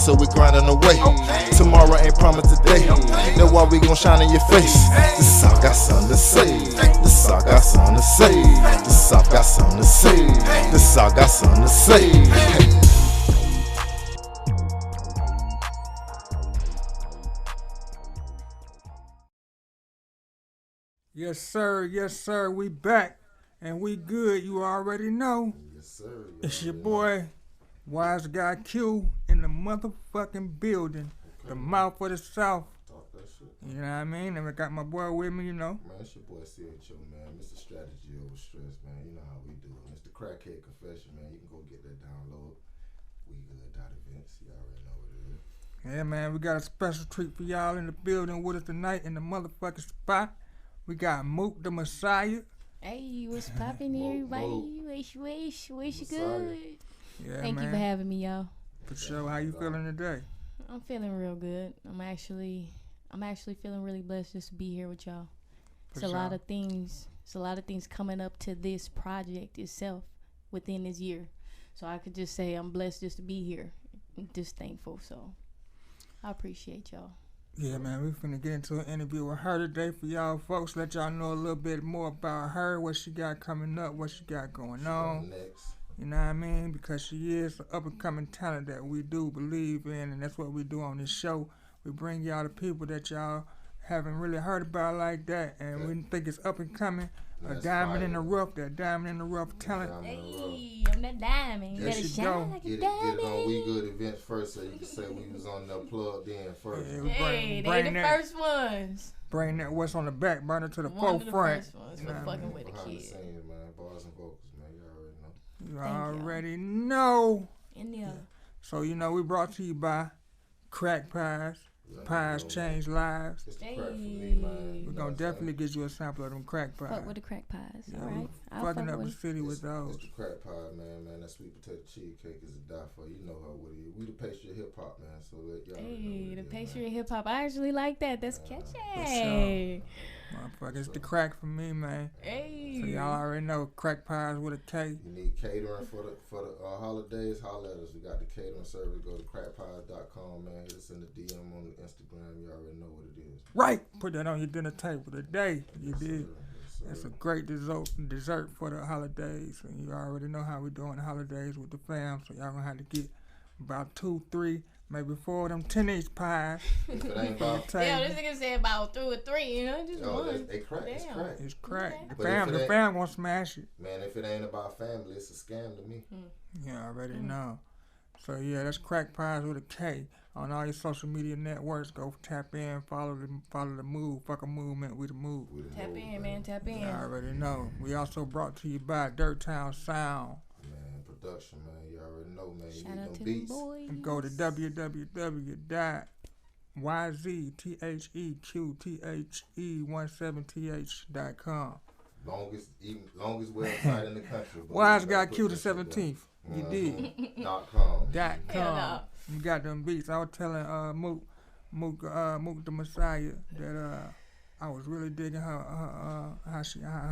So we grinding away. Tomorrow ain't promised today. That's why we gon' shine in your face. This South got something to say. This South got something to say. This South got something to say. This South got something to say. Yes sir, we back. And we good, you already know. Yes, sir. It's your boy, Wise Guy Q, in the motherfucking building. Okay. The mouth of the South. Talk that shit. You know what I mean? And I got my boy with me, you know. Man, it's your boy CHO, man. Mr. Strategy over stress, man. You know how we do it. Mr. Crackhead Confession, man. You can go get that download. WeGuud.events. You already know what it is. Yeah, man, we got a special treat for y'all in the building with us tonight in the motherfucking spot. We got Mook the Messiah. Hey, what's poppin', everybody? Wish you good. Yeah, Thank you for having me, y'all. For sure. How you feeling today? I'm feeling real good. I'm actually feeling really blessed just to be here with y'all. It's a lot of things. It's a lot of things coming up to this project itself within this year. So I could just say I'm blessed just to be here. I'm just thankful. So I appreciate y'all. Yeah, man, we finna get into an interview with her today for y'all folks. Let y'all know a little bit more about her, what she got coming up, what she got going on. Next. You know what I mean? Because she is an up-and-coming talent that we do believe in, and that's what we do on this show. We bring y'all the people that y'all haven't really heard about like that, and we think it's up-and-coming. A diamond in the rough, that diamond in the rough talent. Hey, I'm that diamond. You better shine like a diamond. Get it on WeGuud events first so you can say we was on the plugged in first. Yeah, Hey, they the first ones. Bring that what's on the back burner to the One of the forefront. first ones for fucking with the kids. Man. Bars and vocals, man. You already know. You already know. In there. So, you know, we brought to you by Crack Pies. Pies change lives. It's the crack for me, man. We're going to definitely get you a sample of them crack pies. Fuck with the crack pies, Yeah, all right? Fucking up the city with those. It's the crack pie, man. That sweet potato cheesecake is a die for. You know how what it is. We the pastry of hip hop, man. So let y'all Hey, the pastry of hip hop. I actually like that. That's Sure. catchy. Motherfucker, it's the crack for me, man. Hey. So y'all already know crack pies with a K. You need catering for the holidays. Holler at us. We got the catering service. Go to crackpies.com, man. Hit us in the DM on Instagram. You already know what it is. Right. Put that on your dinner table today. You did. Yes, That's a great dessert for the holidays. And you already know how we doing the holidays with the fam. So y'all gonna have to get about 2, 3, maybe 4 of them 10-inch pies. If it ain't about Damn, this nigga said about 2 or 3, you know, just one. They crack. It's crack. It's crack. Okay. The fam gonna smash it. Man, if it ain't about family, it's a scam to me. You already know. So yeah, that's Crack Pies with a K. On all your social media networks, go tap in, follow the move, fuck a movement, we the move. Tap in, man, tap in. You already know. We also brought to you by Dirt Town Sound. Man, production, man, you already know, man. Shout out to beats. the boys. Go to www.yztheqthe17th.com. Longest website in the country. Wise Guy Q the 17th. You did. .com. .com. You got them beats. I was telling Mook the Messiah that I was really digging her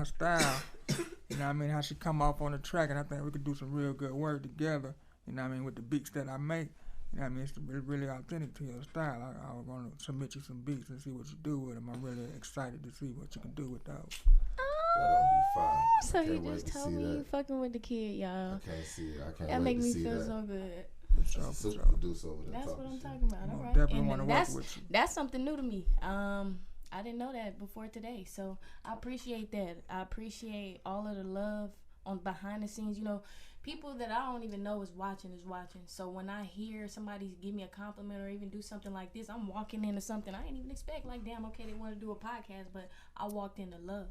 style. You know what I mean? How she come off on the track, and I think we could do some real good work together. You know what I mean? With the beats that I make. You know what I mean? It's really authentic to your style. I was going to submit you some beats and see what you do with them. I'm really excited to see what you can do with those. That'll be fine. So you just told me you fucking with the kid, y'all. I can't see it. I can't that wait make to me see feel that. so good. Super producer over there. That's what I'm shit. talking about. All right. Definitely want to work with you. That's something new to me. I didn't know that before today, so I appreciate that. I appreciate all of the love on behind the scenes. You know, people that I don't even know is watching. So when I hear somebody give me a compliment or even do something like this, I'm walking into something I didn't even expect. Like, damn, okay, they want to do a podcast, but I walked into love.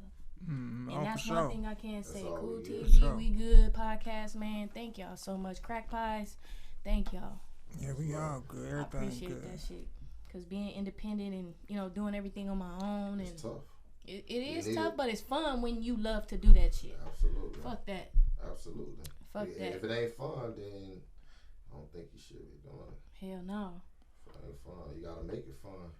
And that's one thing I can say. Cool TV, WeGuud podcast, man. Thank y'all so much. Crack Pies, thank y'all. Yeah, we all good. Everything I appreciate good. that shit. Cause being independent and, you know, doing everything on my own, It's tough. It is tough, but it's fun when you love to do that shit. Absolutely. Fuck that. Absolutely. Fuck that. If it ain't fun, then I don't think you should be doing it. Hell no. If it ain't fun, you gotta make it fun.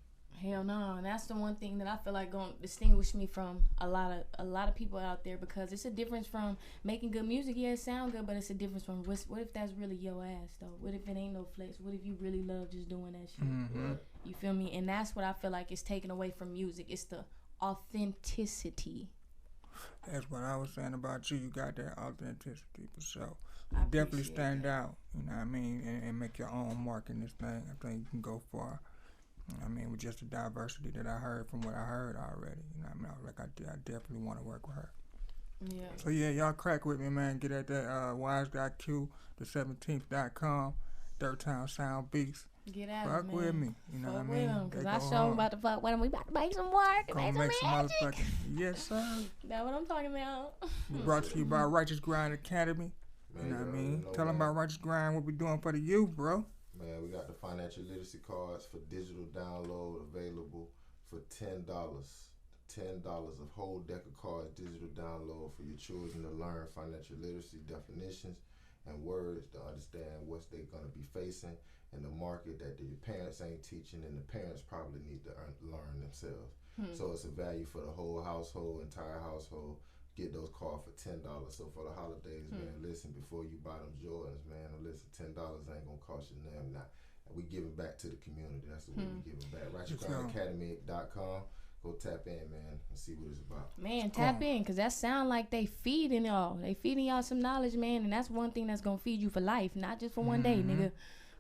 Hell no, and that's the one thing that I feel like gonna distinguish me from a lot of people out there, because it's a difference from making good music. Yeah, it sound good, but it's a difference from what if that's really your ass though? What if it ain't no flex? What if you really love just doing that shit? Mm-hmm. You feel me? And that's what I feel like is taken away from music. It's the authenticity. That's what I was saying about you. You got that authenticity for sure. I You definitely appreciate stand that. out. You know what I mean? And make your own mark in this thing. I think you can go far. I mean, with just the diversity that I heard from what I heard already. You know what I mean? I definitely want to work with her. Yeah. So, yeah, y'all crack with me, man. Get at that WiseGuyQ, the17th.com, Dirt Town Sound Beats. Get out Fuck man. with me. You know Fuck what I with mean? him, because They I go sure hard. about to fuck with him. We about to make some work. Gonna make some magic. motherfucking... Yes, sir. That's what I'm talking about. Brought to you by Righteous Grind Academy. You know what I mean? Tell them about Righteous Grind, what we doing for the youth, bro. Man, we got the financial literacy cards for digital download available for $10. $10 of whole deck of cards, digital download for your children to learn financial literacy definitions and words to understand what they're going to be facing in the market that the parents ain't teaching, and the parents probably need to learn themselves. So it's a value for the whole household, entire household. Get those cards for $10. So for the holidays, man, listen, before you buy them Jordans, man, listen, $10 ain't gonna cost you nothing. Now, we giving back to the community. That's the way we giving back. RighteousGrindAcademy.com. Go tap in, man, and see what it's about. Man, tap in, because that sound like they feeding y'all. They feeding y'all some knowledge, man, and that's one thing that's going to feed you for life, not just for one day, nigga.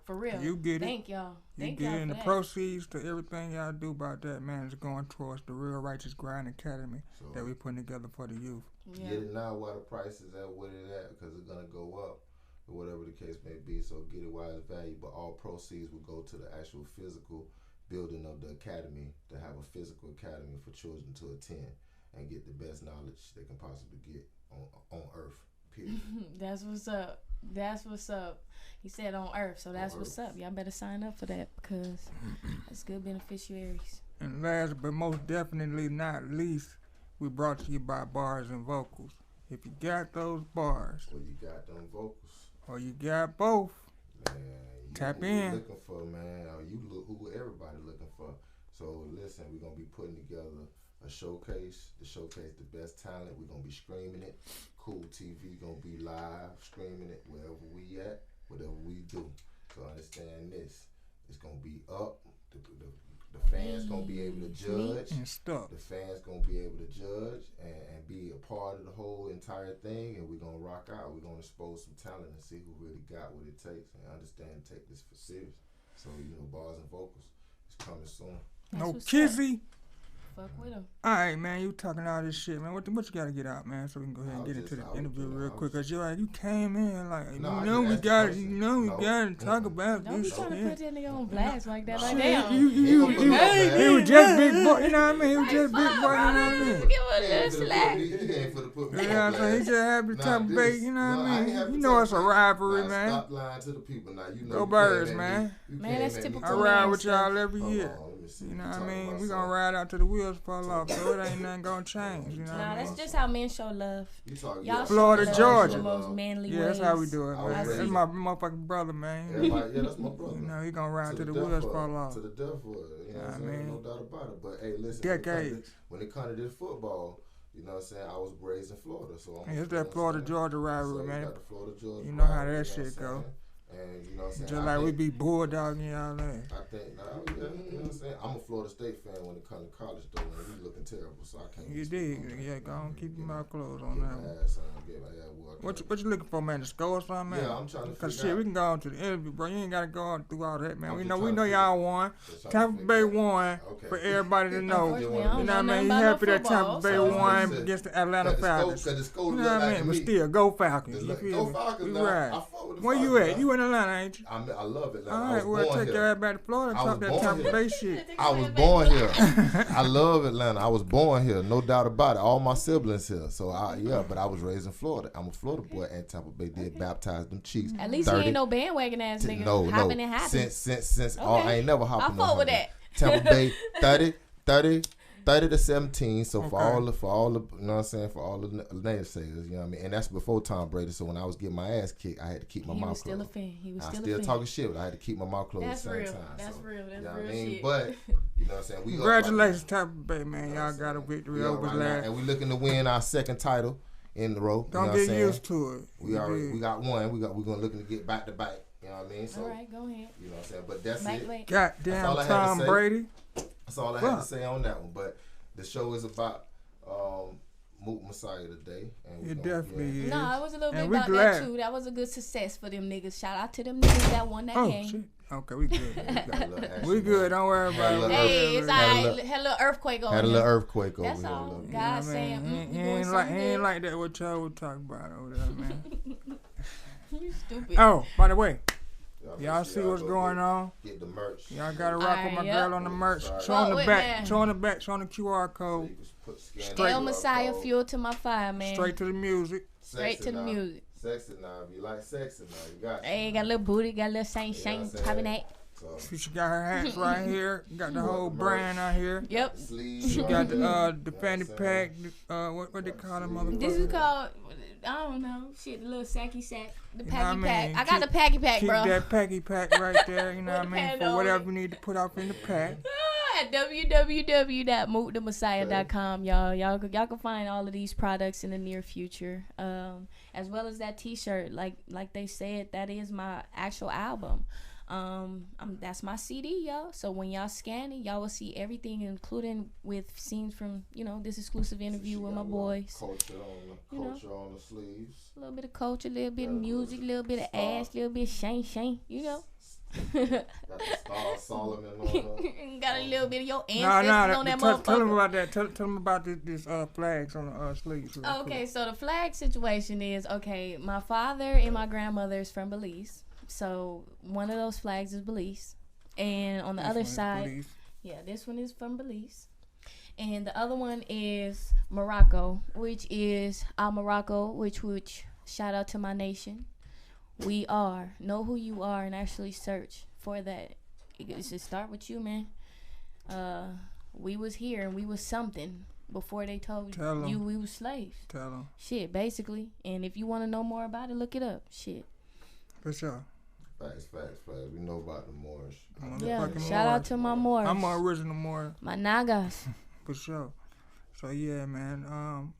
For real. You get it. Thank y'all. You Thank get y'all it. And for the that. proceeds to everything y'all do about that, man, is going towards the Real Righteous Grind Academy So that we putting together for the youth. Yeah. get it now while the price is at what it at, because it's gonna go up, or whatever the case may be. So get it while it's value, but all proceeds will go to the actual physical building of the academy, to have a physical academy for children to attend and get the best knowledge they can possibly get on earth, period. That's what's up. That's what's up. He said on earth, so that's what's up. Y'all better sign up for that, because that's good beneficiaries. And last but most definitely not least, we brought to you by Bars and Vocals. If you got those bars, Well, you got them vocals, or you got both, man. You Tap who in. You looking for, man, or you look who everybody looking for. So listen, we're gonna be putting together a showcase to showcase the best talent. We're gonna be screaming it. Cool TV gonna be live streaming it wherever we at, whatever we do. So understand this, it's gonna be up. The fans gonna be able to judge. and stuff. The fans gonna be able to judge and be a part of the whole entire thing, and we're gonna rock out. We're gonna expose some talent and see who really got what it takes, and understand and take this for serious. So Bars and Vocals is coming soon. That's No what's kizzy. Fuck with him. All right, man, you talking all this shit, man. What you got to get out, man, so we can go ahead and get into the interview real quick. Cause you came in like, we got to talk about Don't be this trying to shit. put that nigga on blast like that. Like, Shit, damn. he was just big boy, you know what I mean? He was just big boy, you know what I mean? Give a little slack. He ain't for the put me You know what I'm saying? He just happy to talk about, you know what I mean? You know it's a rivalry, man. Stop lying to the people now. Go Birds, man. Man, that's typical. I ride with y'all every Hold year. on, let me see. You know You what I talking mean? about We gonna something. ride out till the wheels fall off, so it ain't nothing gonna change, you know what Nah, I mean? that's just how men show love. You talking Y'all Florida, show love Georgia. in the most manly Yeah, that's ways. how we do it, I was man. raised- That's my motherfucking brother, man. Everybody, yeah, that's my brother. You know, he gonna ride till the death wheels for it. fall off. To the death for it. You know what I'm I saying? mean, No doubt about it. But hey, listen. Decades. When it comes to this football, you know what I'm saying? I was raised in Florida, so I'm. Hey, it's that Florida Georgia rivalry, so man. You got the Florida Georgia. You know how rivalry, that you know shit what I'm go. saying? And you know what I'm saying? Just like we be bulldogging y'all there. I think, you know what I'm saying? I'm a Florida State fan when it comes to college, though, and we looking terrible, so I can't. You speak dig? on that. Yeah, go on, keep your mouth closed on Get that my one. ass on, get my ass whooped. What you looking for, man? To score or something, man? Yeah, I'm trying to Cause figure shit, we out. can go on to the interview, bro. You ain't gotta go on through all that, man. I'm We just know trying to y'all won. Just trying to Tampa figure Bay out. won Okay. for everybody to know. Unfortunately, I You don't know what I know mean? You nothing happy about that Tampa no Bay football, so- won Listen, against the Atlanta Cause Falcons. the score You look know what I like mean? But me. still, go Falcons. You Go feel me? Falcons We now. ride. I fuck with the Where you Falcons at? now. You in Atlanta, ain't you? I love Atlanta. All I right, was well, born take here. your ass back to Florida and I talk was that born Tampa here. Bay shit. I was born here. I love Atlanta. I was born here, no doubt about it. All my siblings here. So but I was raised in Florida. I'm a Florida boy, and Tampa Bay did baptize them cheeks. At least he ain't no bandwagon ass nigga. No, hopping and hopping. Since I ain't never hopping. I fuck with that. Tampa Bay 30. 30 to 17. So Okay. for all the, you know what I'm saying, for all the naysayers, you know what I mean. And that's before Tom Brady. So when I was getting my ass kicked, I had to keep my He mouth was still a closed. fan. He was I still a still fan. talking shit, but I had to keep my mouth closed That's at the real. same time. That's so, real. That's you know real what I mean? shit. But you know what I'm saying. We Congratulations, Tampa Bay, man. You know Y'all what I'm got a saying? victory We over right now, last. and we looking to win our second title in the row. Don't you know get what I'm saying? used to it. We got one. We're gonna looking to get back to back. You know what I mean? So All right, go ahead. you know what I'm saying. But that's Mike, it. wait. Goddamn all I had to Tom say. Brady. That's all I had to say on that one. But the show is about Mook Messiah today. And It definitely is. No, it was a little And bit we about glad. that too. That was a good success for them niggas. Shout out to them niggas that won that Oh game. shit. Okay, we good. Yeah, We good. Don't worry about it. Hey, it's Had a alright. little- Had a little earthquake over Had a little here. earthquake over That's here. all. a little bit. God saying, he you ain't doing like something he ain't good. like that what y'all was talking about over there, man. You stupid. Oh, by the way, Y'all y'all make see sure what's go going on? Get the merch. Y'all gotta rock with my Alright, girl yep. on the merch. Sorry. Show on the Wait, back. man. Show on the back. Show on the QR So code. you can scan Straight. El the QR Messiah, code. fuel to my fire, man. Straight to the music. Straight Sexy to the now. music. Sexy now. If you like sexy now, you got Hey, you. got a little booty, got a little shine, You know shine, what I'm popping saying? that. So, She got her hats right here. Got the whole brand out here. Yep. the sleeves She right got here. the You know fanny what I'm pack. saying? What they call them motherfuckers? This is called, I don't know, shit, the little sacky sack, the You know packy what I pack. mean? I got Keep- the packy pack, Keep bro. that packy pack right there. You know what I With the mean? pad For on whatever it. you need to put off in the pack. At www.mookthemessiah.com, y'all. Y'all can find all of these products in the near future, as well as that T-shirt. Like they said, that is my actual album. That's my CD, y'all. So when y'all scan it, y'all will see everything, including with scenes from this exclusive interview She with got my a lot of boys. Culture You know. on the sleeves. A little bit of culture, a little bit of Yeah, music, a little bit of star. ass, a little bit of shane, you know. Got the Star of Solomon on her. Got a little bit of your Nah, ancestors on that tell them motherfucker. about that. Tell them about this flags on the sleeves. real Okay, quick. so the flag situation is, my father and my grandmother is from Belize. So one of those flags is Belize. And on the This other one is side, Belize. yeah, this one is from Belize. And the other one is Morocco, which is Morocco, which shout out to my nation. We are. Know who you are and actually search for that. It should start with you, man. We was here and we was something before they told Tell 'em. you we was slaves. Tell them. Shit, basically. And if you want to know more about it, look it up. Shit. For sure. Facts. We know about the Moors. Yeah, Motherfucking shout out Moors. to my Moors. I'm an original Moor. My Nagas. For sure. So yeah, man.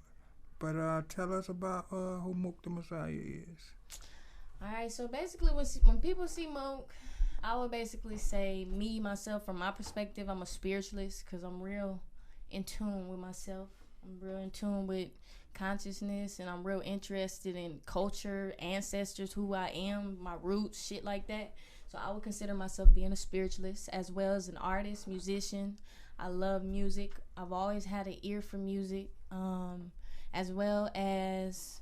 But tell us about who Mook the Messiah is. Alright, so basically when people see Mook, I would basically say myself, from my perspective, I'm a spiritualist because I'm real in tune with myself. I'm real in tune with consciousness, and I'm real interested in culture, ancestors, who I am, my roots, shit like that. So I would consider myself being a spiritualist as well as an artist, musician. I love music. I've always had an ear for music, as well as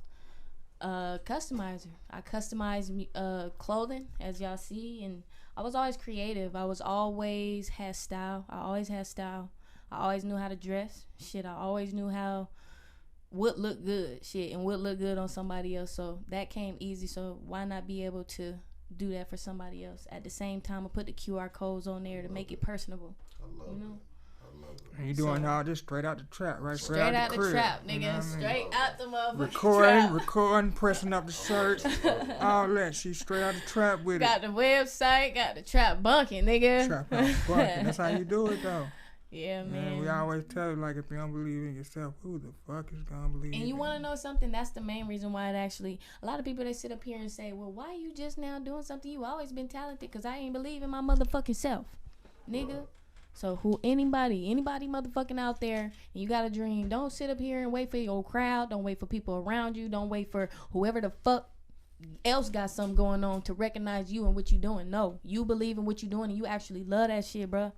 customizer. I customize clothing, as y'all see, and I was always creative. I always had style. I always knew how to dress. Shit, I always knew what looked good. Shit, and what looked good on somebody else. So that came easy. So why not be able to do that for somebody else? At the same time, I put the QR codes on there to make it personable. I love it. And you doing all this straight out the trap, right? Straight out the crib, trap, you know nigga. what I mean? Straight out the motherfucking trap. Recording, pressing up the shirt, all that. She's straight out the trap with Got the website, got the trap bunking, nigga. Trap house bunking. That's how you do it, though. Yeah, Man, man. we always tell you, like, if you don't believe in yourself, who the fuck is gonna believe in And you? you want to know something? That's the main reason why it actually. A lot of people, they sit up here and say, "Well, why you just now doing something? You always been talented." Because I ain't believe in my motherfucking self, nigga. So anybody motherfucking out there, and you got a dream, don't sit up here and wait for your crowd. Don't wait for people around you. Don't wait for whoever the fuck else got something going on to recognize you and what you doing. No, you believe in what you doing and you actually love that shit, bruh.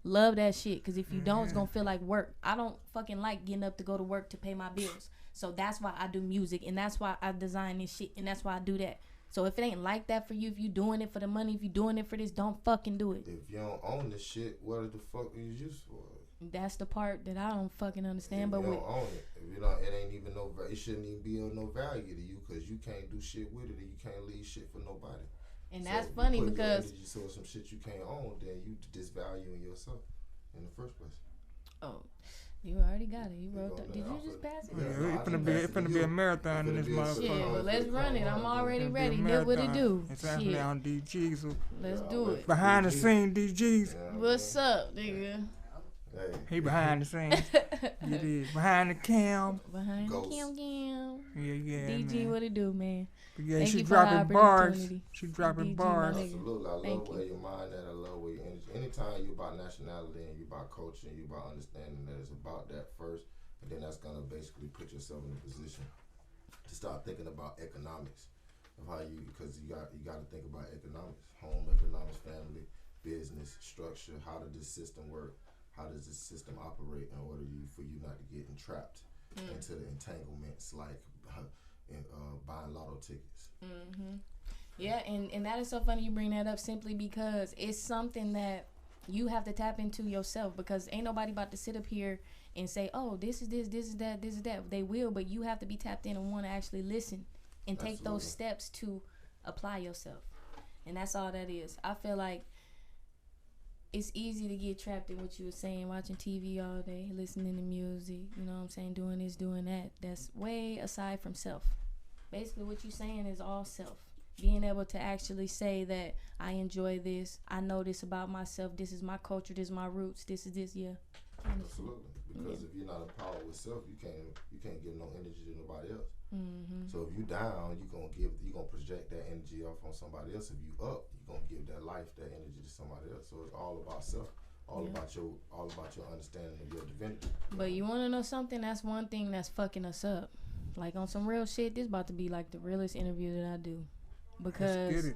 Love that shit, because if you don't, it's gonna feel like work. I don't fucking like getting up to go to work to pay my bills. So that's why I do music, and that's why I design this shit, and that's why I do that. So if it ain't like that for you, if you doing it for the money, if you doing it for this, don't fucking do it. If you don't own this shit, what the fuck is used for? That's the part that I don't fucking understand. If But you with don't own it, if you don't, it ain't even it shouldn't even be of no value to you, because you can't do shit with it, and you can't leave shit for nobody. and So that's if you funny put your because energy towards some shit you can't own, then you disvaluing yourself in the first place. Oh, you already got it. You wrote that. Did you just pass it? Yeah, it's finna be a marathon in this motherfucker. Yeah, well, let's run it. I'm already It's ready. gonna be a Look what it marathon. do. It's actually Shit. on DG, so Let's do it. behind the scene DGs. What's up, nigga? Hey, He behind the scenes. It is behind the cam. Behind the Ghost. cam. Yeah, DG, man. what it do, man? But yeah, Thank she you for the dropping bars. opportunity. She dropping DG, my bars. nigga. Absolutely. I Thank love you. where your mind at. I love where your energy. Anytime you about nationality and you about culture and you about understanding that it's about that first, and then that's gonna basically put yourself in a position to start thinking about economics of how you, because you got to think about economics, home economics, family, business, structure. How does this system work? How does this system operate in order for you not to get entrapped into the entanglements like buying lotto tickets? Mm-hmm. Yeah, and that is so funny you bring that up simply because it's something that you have to tap into yourself, because ain't nobody about to sit up here and say, oh, this is this is that, this is that. They will, but you have to be tapped in and want to actually listen and take those steps to apply yourself. And that's all that is. I feel like it's easy to get trapped in what you were saying, watching TV all day, listening to music, you know what I'm saying, doing this, doing that. That's way aside from self. Basically what you're saying is all self. Being able to actually say that I enjoy this, I know this about myself, this is my culture, this is my roots, this is this, yeah. Absolutely. Because if you're not empowered with self, you can't give no energy to nobody else. Mm-hmm. So if you down, you're gonna project that energy off on somebody else. If you up, you're gonna give that life, that energy to somebody else. So it's all about self, all about your understanding of your divinity. But you wanna know something? That's one thing that's fucking us up. Like on some real shit, this about to be like the realest interview that I do. Because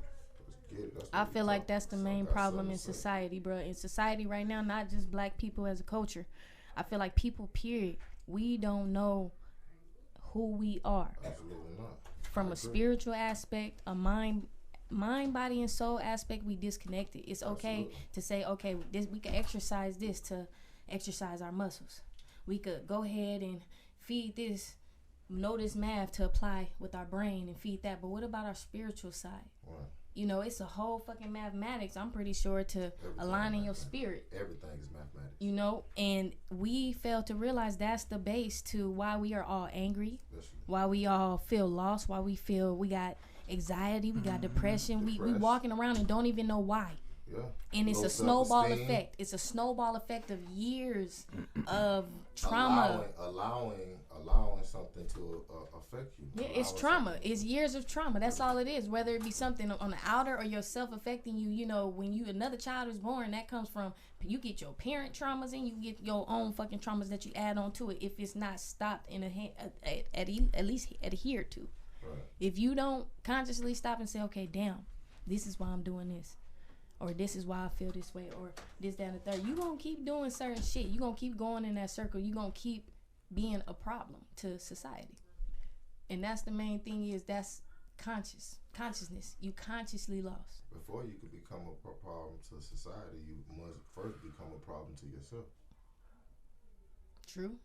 I feel like that's the main problem in society, bro. In society right now, not just black people as a culture. I feel like people, period, we don't know who we are. Absolutely not. From a spiritual aspect, a mind, body, and soul aspect, we disconnected. It's okay to say, okay, this we can exercise this to exercise our muscles. We could go ahead and feed this, know this math to apply with our brain and feed that. But what about our spiritual side? Right. You know, it's a whole fucking mathematics, I'm pretty sure, to align in your spirit. Everything is mathematics. You know, and we fail to realize that's the base to why we are all angry, why we all feel lost, why we feel we got anxiety, we got depression. We walking around and don't even know why. Yeah. And it's a snowball effect. It's a snowball effect of years of trauma. Allowing something to affect you. Yeah, it's trauma. It's years of trauma. That's all it is. Whether it be something on the outer or yourself affecting you. You know, when another child is born, that comes from, you get your parent traumas and you get your own fucking traumas that you add on to it if it's not stopped and at least adhered to. Right. If you don't consciously stop and say, okay, damn, this is why I'm doing this, or this is why I feel this way, or this, that, and the third, you gonna keep doing certain shit. You gonna keep going in that circle. You gonna keep being a problem to society. And that's the main thing, is that's consciousness. You consciously lost. Before you could become a problem to society, you must first become a problem to yourself. True.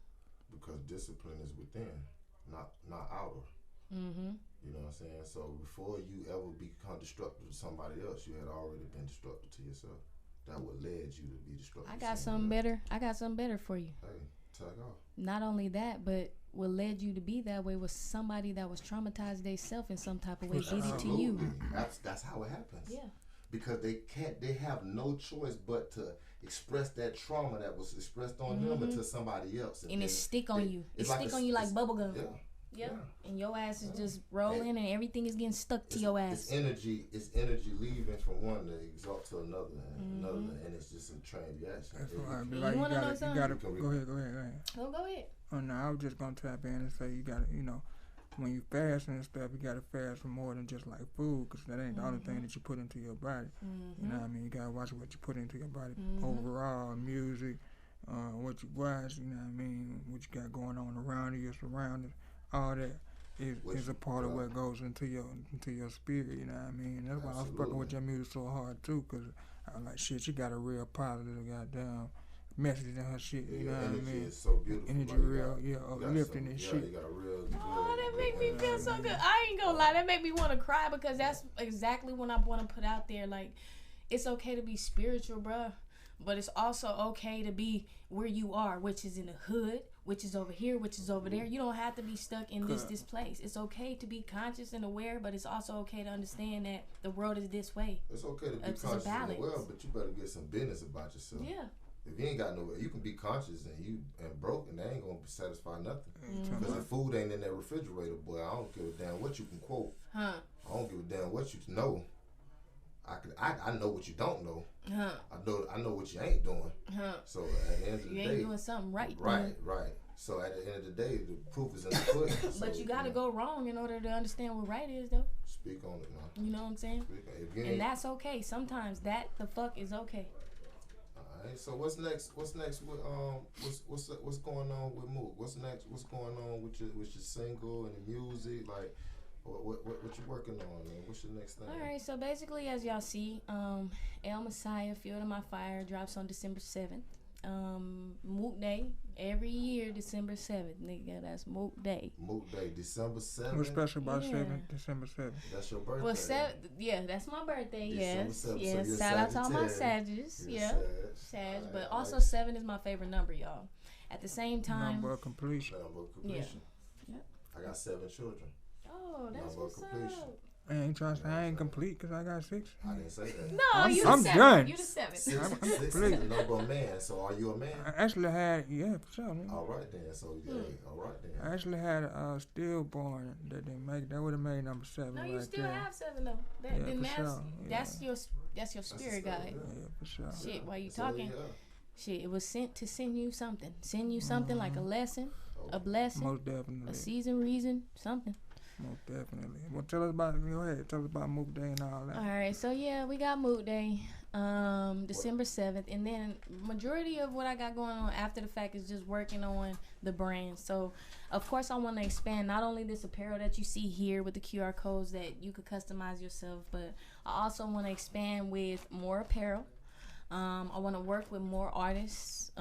Because discipline is within, not outer. Mm-hmm. You know what I'm saying? So before you ever become destructive to somebody else, you had already been destructive to yourself. That would led you to be destructive. I got something better. I got something better for you. Hey, tag off. Not only that, but what led you to be that way was somebody that was traumatized themselves in some type of way did it to you. That's how it happens. Yeah. Because they have no choice but to express that trauma that was expressed on them into somebody else. And it stick on you. It stick on you like bubble gum. Yeah. And your ass is just rolling and everything is getting stuck to your ass. It's energy leaving from one to exalt to another and another, and it's just a train reaction. That's why you gotta go ahead. Go ahead. Oh no, I was just gonna tap in and say you gotta, you know, when you fast and stuff, you gotta fast for more than just like food, because that ain't the only thing that you put into your body. You know what I mean? You gotta watch what you put into your body overall, music, what you watch, you know what I mean, what you got going on around you, your surroundings, all that is a part of what goes into your spirit, you know what I mean? That's why I was fucking with your music so hard too, because I'm like, shit, she got a real positive goddamn message in her shit, you know what I mean? Is so beautiful. Energy real, uplifting and shit. You got a real that make me feel so good. I ain't gonna lie, that make me want to cry, because that's exactly what I want to put out there. Like, it's okay to be spiritual, bruh, But it's also okay to be where you are, which is in the hood, which is over here, which is over there. You don't have to be stuck in this place. It's okay to be conscious and aware, but it's also okay to understand that the world is this way. It's okay to be conscious and aware, but you better get some business about yourself. Yeah. If you ain't got no, you can be conscious and broke, and they ain't gonna satisfy nothing. Because the food ain't in that refrigerator, boy. I don't give a damn what you can quote. I don't give a damn what you know. I know what you don't know. I know what you ain't doing. So at the end of the day, you ain't doing something right. Right. So at the end of the day, the proof is in the pudding. But you gotta go wrong in order to understand what right is, though. Speak on it, man. You know what I'm saying? And that's okay. Sometimes that the fuck is okay. Alright. So what's next? What's next with what's going on with Mook? What's next? What's going on with your single and the music? Like. What you working on, man? What's your next thing? Alright, so basically, as y'all see, El Messiah, Field of My Fire drops on December 7th. Mook Day, every year, December 7th, nigga, that's Mook Day. Mook Day, December 7th? What's special about December 7th? That's your birthday. Well, that's my birthday, yes. Yes, so shout out to all my Sagittarius, Sag, but also 7 is my favorite number, y'all. At the same time... Number of completion. Yeah. I got 7 children. Oh, that's what's up. I ain't trying to say I ain't complete because I got 6. I didn't say that. No, you the 7. Done. You the 7. 6 is the number of man. So are you a man? I actually had, for sure. Man. All right then. So all right then. I actually had a stillborn that didn't make. That would have made number 7. No, right you still there. have 7 though. That's your spirit guide. Yeah, for sure. Shit, while you talking, shit, it was sent to send you something. Send you something like a lesson, a blessing, most definitely, a season, reason, something. Most definitely. Well, tell us about Mook Day and all that. All right, so we got Mook Day, December 7th, and then majority of what I got going on after the fact is just working on the brand. So, of course, I want to expand not only this apparel that you see here with the QR codes that you could customize yourself, but I also want to expand with more apparel. I want to work with more artists.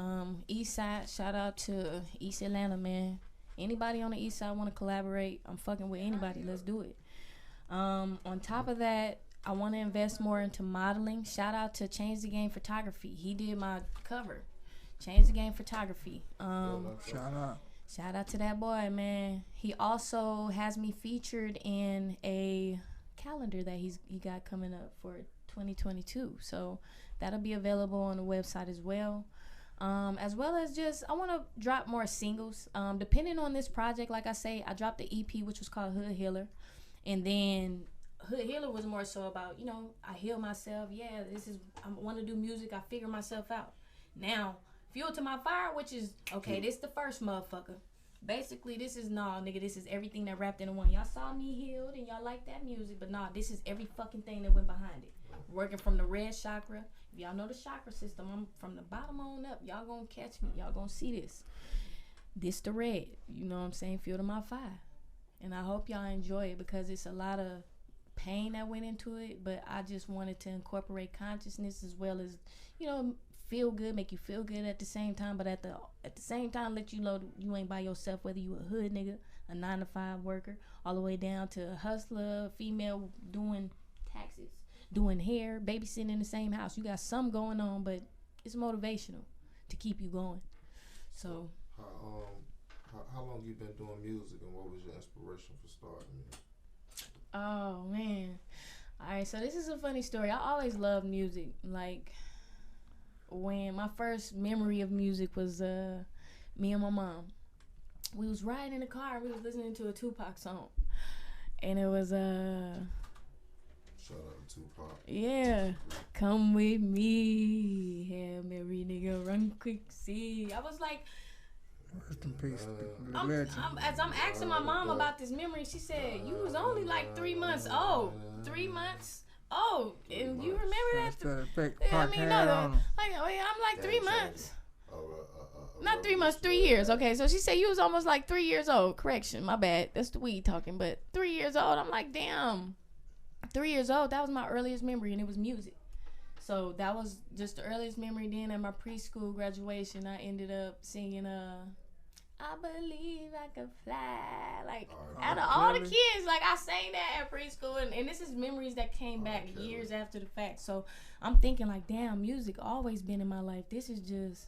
East Side, shout out to East Atlanta, man. Anybody on the east side want to collaborate? I'm fucking with anybody. Let's do it. On top of that, I want to invest more into modeling. Shout out to Change the Game Photography. He did my cover. Change the Game Photography. Shout out to that boy, man. He also has me featured in a calendar that he got coming up for 2022. So that'll be available on the website as well. As well as just, I want to drop more singles. Depending on this project, like I say, I dropped the EP, which was called Hood Healer. And then Hood Healer was more so about, I heal myself. Yeah, I want to do music. I figure myself out. Now, Fuel to My Fire, which is, this the first motherfucker. Basically, this is, this is everything that wrapped into one. Y'all saw me healed and y'all like that music, but this is every fucking thing that went behind it. Working from the red chakra. If y'all know the chakra system, I'm from the bottom on up. Y'all gonna catch me. Y'all gonna see this. This the red. You know what I'm saying? Fuel to My Fire. And I hope y'all enjoy it because it's a lot of pain that went into it. But I just wanted to incorporate consciousness as well as, feel good, make you feel good at the same time. But at the same time, let you know you ain't by yourself, whether you a hood nigga, a 9-to-5 worker, all the way down to a hustler, female doing taxes, doing hair, babysitting in the same house. You got something going on, but it's motivational to keep you going. So how long you been doing music, and what was your inspiration for starting it? Oh man. Alright, so this is a funny story. I always loved music. Like when my first memory of music was me and my mom. We was riding in the car and we was listening to a Tupac song. And it was Shout out to Tupac. Yeah. Come with me. Hail Mary, nigga, run quick, see. I was like, rest in peace. as I'm asking my mom about this memory, she said, you was only like 3 months old. 3 months old. And you remember that? I'm like 3 months. Not 3 months, 3 years. Okay, so she said you was almost like 3 years old. Correction, my bad. That's the weed talking. But 3 years old, I'm like, damn. 3 years old, that was my earliest memory, and it was music. So that was just the earliest memory. Then at my preschool graduation, I ended up singing I believe I can fly. Like, Alright. out of all the kids, like, I sang that at preschool, and this is memories that came back years after the fact. So I'm thinking, like, damn, music always been in my life. This is just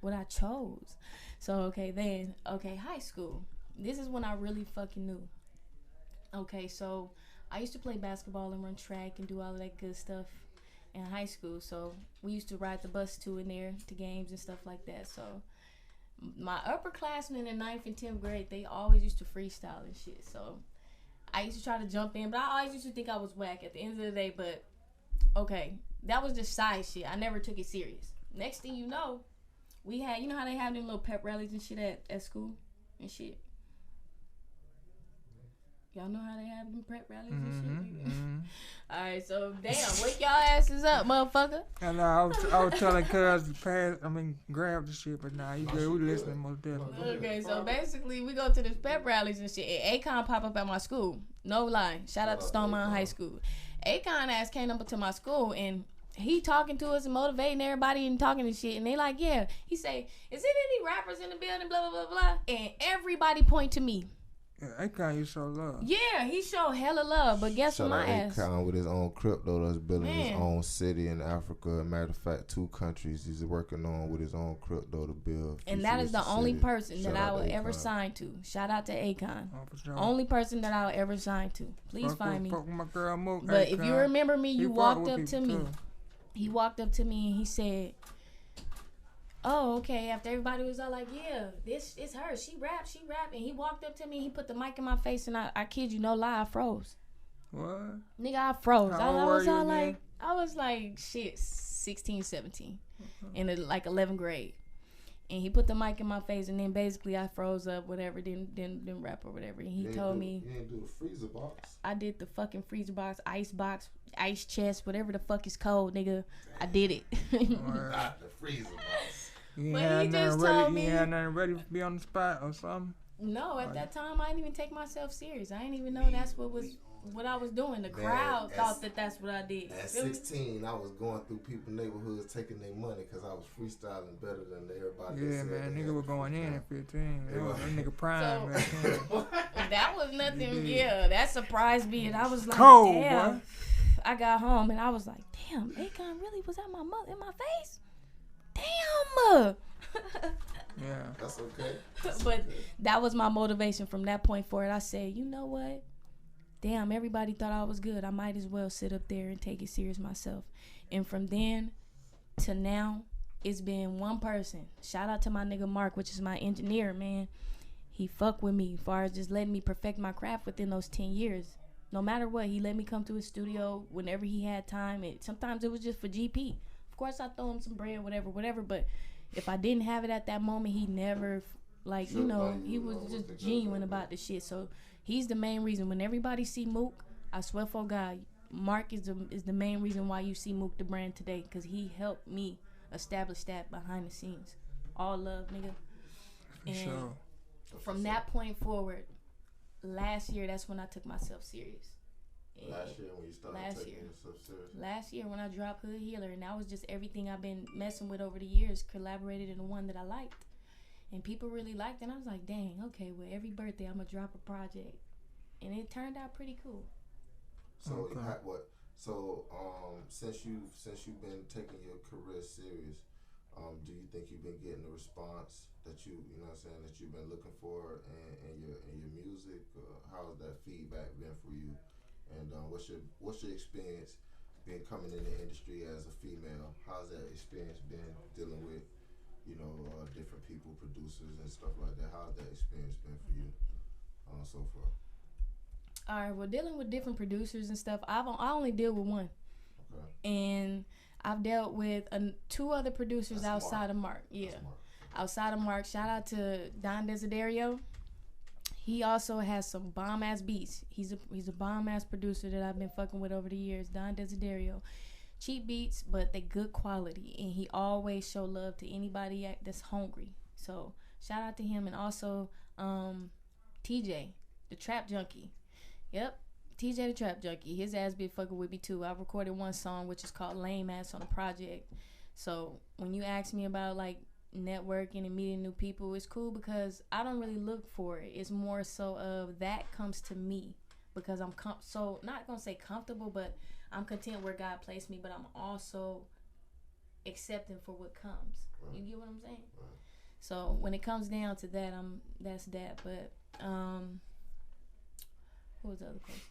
what I chose. So, high school. This is when I really fucking knew. Okay, so I used to play basketball and run track and do all of that good stuff in high school. So we used to ride the bus to and there to games and stuff like that. So my upperclassmen in 9th and 10th grade, they always used to freestyle and shit. So I used to try to jump in, but I always used to think I was whack at the end of the day. But okay, that was just side shit. I never took it serious. Next thing you know, we had, you know how they have them little pep rallies and shit at school and shit. Y'all know how they have them prep rallies and shit? All right, so damn, wake y'all asses up, motherfucker. And I was telling cuz to grab the shit, but nah, you good. We listening most definitely. Okay, so basically we go to this pep rallies and shit. And Akon pop up at my school. No lie. Shout out to Stone Mountain High School. Akon ass came up to my school and he talking to us and motivating everybody and talking and shit. And they like, yeah. He say, is it any rappers in the building? Blah, blah, blah, blah. And everybody point to me. Yeah, Akon, you show love. Yeah, he show hella love, but guess what my ass? Akon with his own crypto that's building his own city in Africa. Matter of fact, 2 countries he's working on with his own crypto to build. And that is the only person that I will ever sign to. Shout out to Akon. Only person that I'll ever sign to. Please find me. My girl Mook, but Akon, if you remember me, you walked up to me. Too. He walked up to me and he said, oh, okay. After everybody was all like, yeah, this is her. She rap. And he walked up to me. He put the mic in my face, and I kid you, no lie, I froze. What? Nigga, I froze. How old were you, man? I was like, shit, 16, 17, in 11th grade. And he put the mic in my face, and then basically I froze up, whatever, didn't rap or whatever. And he told me, you didn't do the freezer box. I did the fucking freezer box, ice chest, whatever the fuck is cold, nigga. I did it. Not the freezer box. But he just told me. You had nothing ready to be on the spot or something? No, at that time I didn't even take myself serious. I didn't even know that's what I was doing. The crowd thought that's what I did. At 16, I was going through people's neighborhoods taking their money because I was freestyling better than everybody. Yeah, man, nigga was going in at 15. That was a nigga prime. That was nothing. Yeah, that surprised me, and I was like, cold, damn. Boy. I got home and I was like, damn, Akon really was at my mother in my face. Damn. Yeah, that's okay. But that was my motivation from that point forward. I said, you know what? Damn, everybody thought I was good. I might as well sit up there and take it serious myself. And from then to now, it's been one person. Shout out to my nigga Mark, which is my engineer, man. He fuck with me as far as just letting me perfect my craft within those 10 years. No matter what, he let me come to his studio whenever he had time. Sometimes it was just for GP. Of course, I throw him some bread, whatever. But if I didn't have it at that moment, he never, he was just genuine about the shit. So he's the main reason. When everybody see Mook, I swear for God, Mark is the main reason why you see Mook the brand today, because he helped me establish that behind the scenes. All love, nigga. And sure. From that point forward, last year, that's when I took myself serious. Last year when you started taking yourself serious? Last year when I dropped Hood Healer, and that was just everything I've been messing with over the years, collaborated in the one that I liked. And people really liked it, and I was like, dang, okay, well, every birthday I'm going to drop a project. And it turned out pretty cool. So, since you've been taking your career serious, do you think you've been getting the response that you've been looking for in your music? How's that feedback been for you? And what's your experience being coming in the industry as a female? How's that experience been dealing with, different people, producers and stuff like that? How's that experience been for you so far? All right, well, dealing with different producers and stuff, I only deal with one. Okay. And I've dealt with 2 other producers outside of Mark. Yeah. Outside of Mark, shout out to Don Desiderio. He also has some bomb-ass beats. He's a bomb-ass producer that I've been fucking with over the years, Don Desiderio. Cheap beats, but they good quality. And he always show love to anybody that's hungry. So shout out to him. And also TJ, the Trap Junkie. Yep, TJ the Trap Junkie. His ass been fucking with me too. I recorded one song which is called Lame Ass on a project. So when you ask me about like networking and meeting new people. It's cool because I don't really look for it. It's more so of that comes to me because I'm so not gonna say comfortable, but I'm content where God placed me. But I'm also accepting for what comes. Right. You get what I'm saying? Right. So when it comes down to that, that's that. But what was the other question?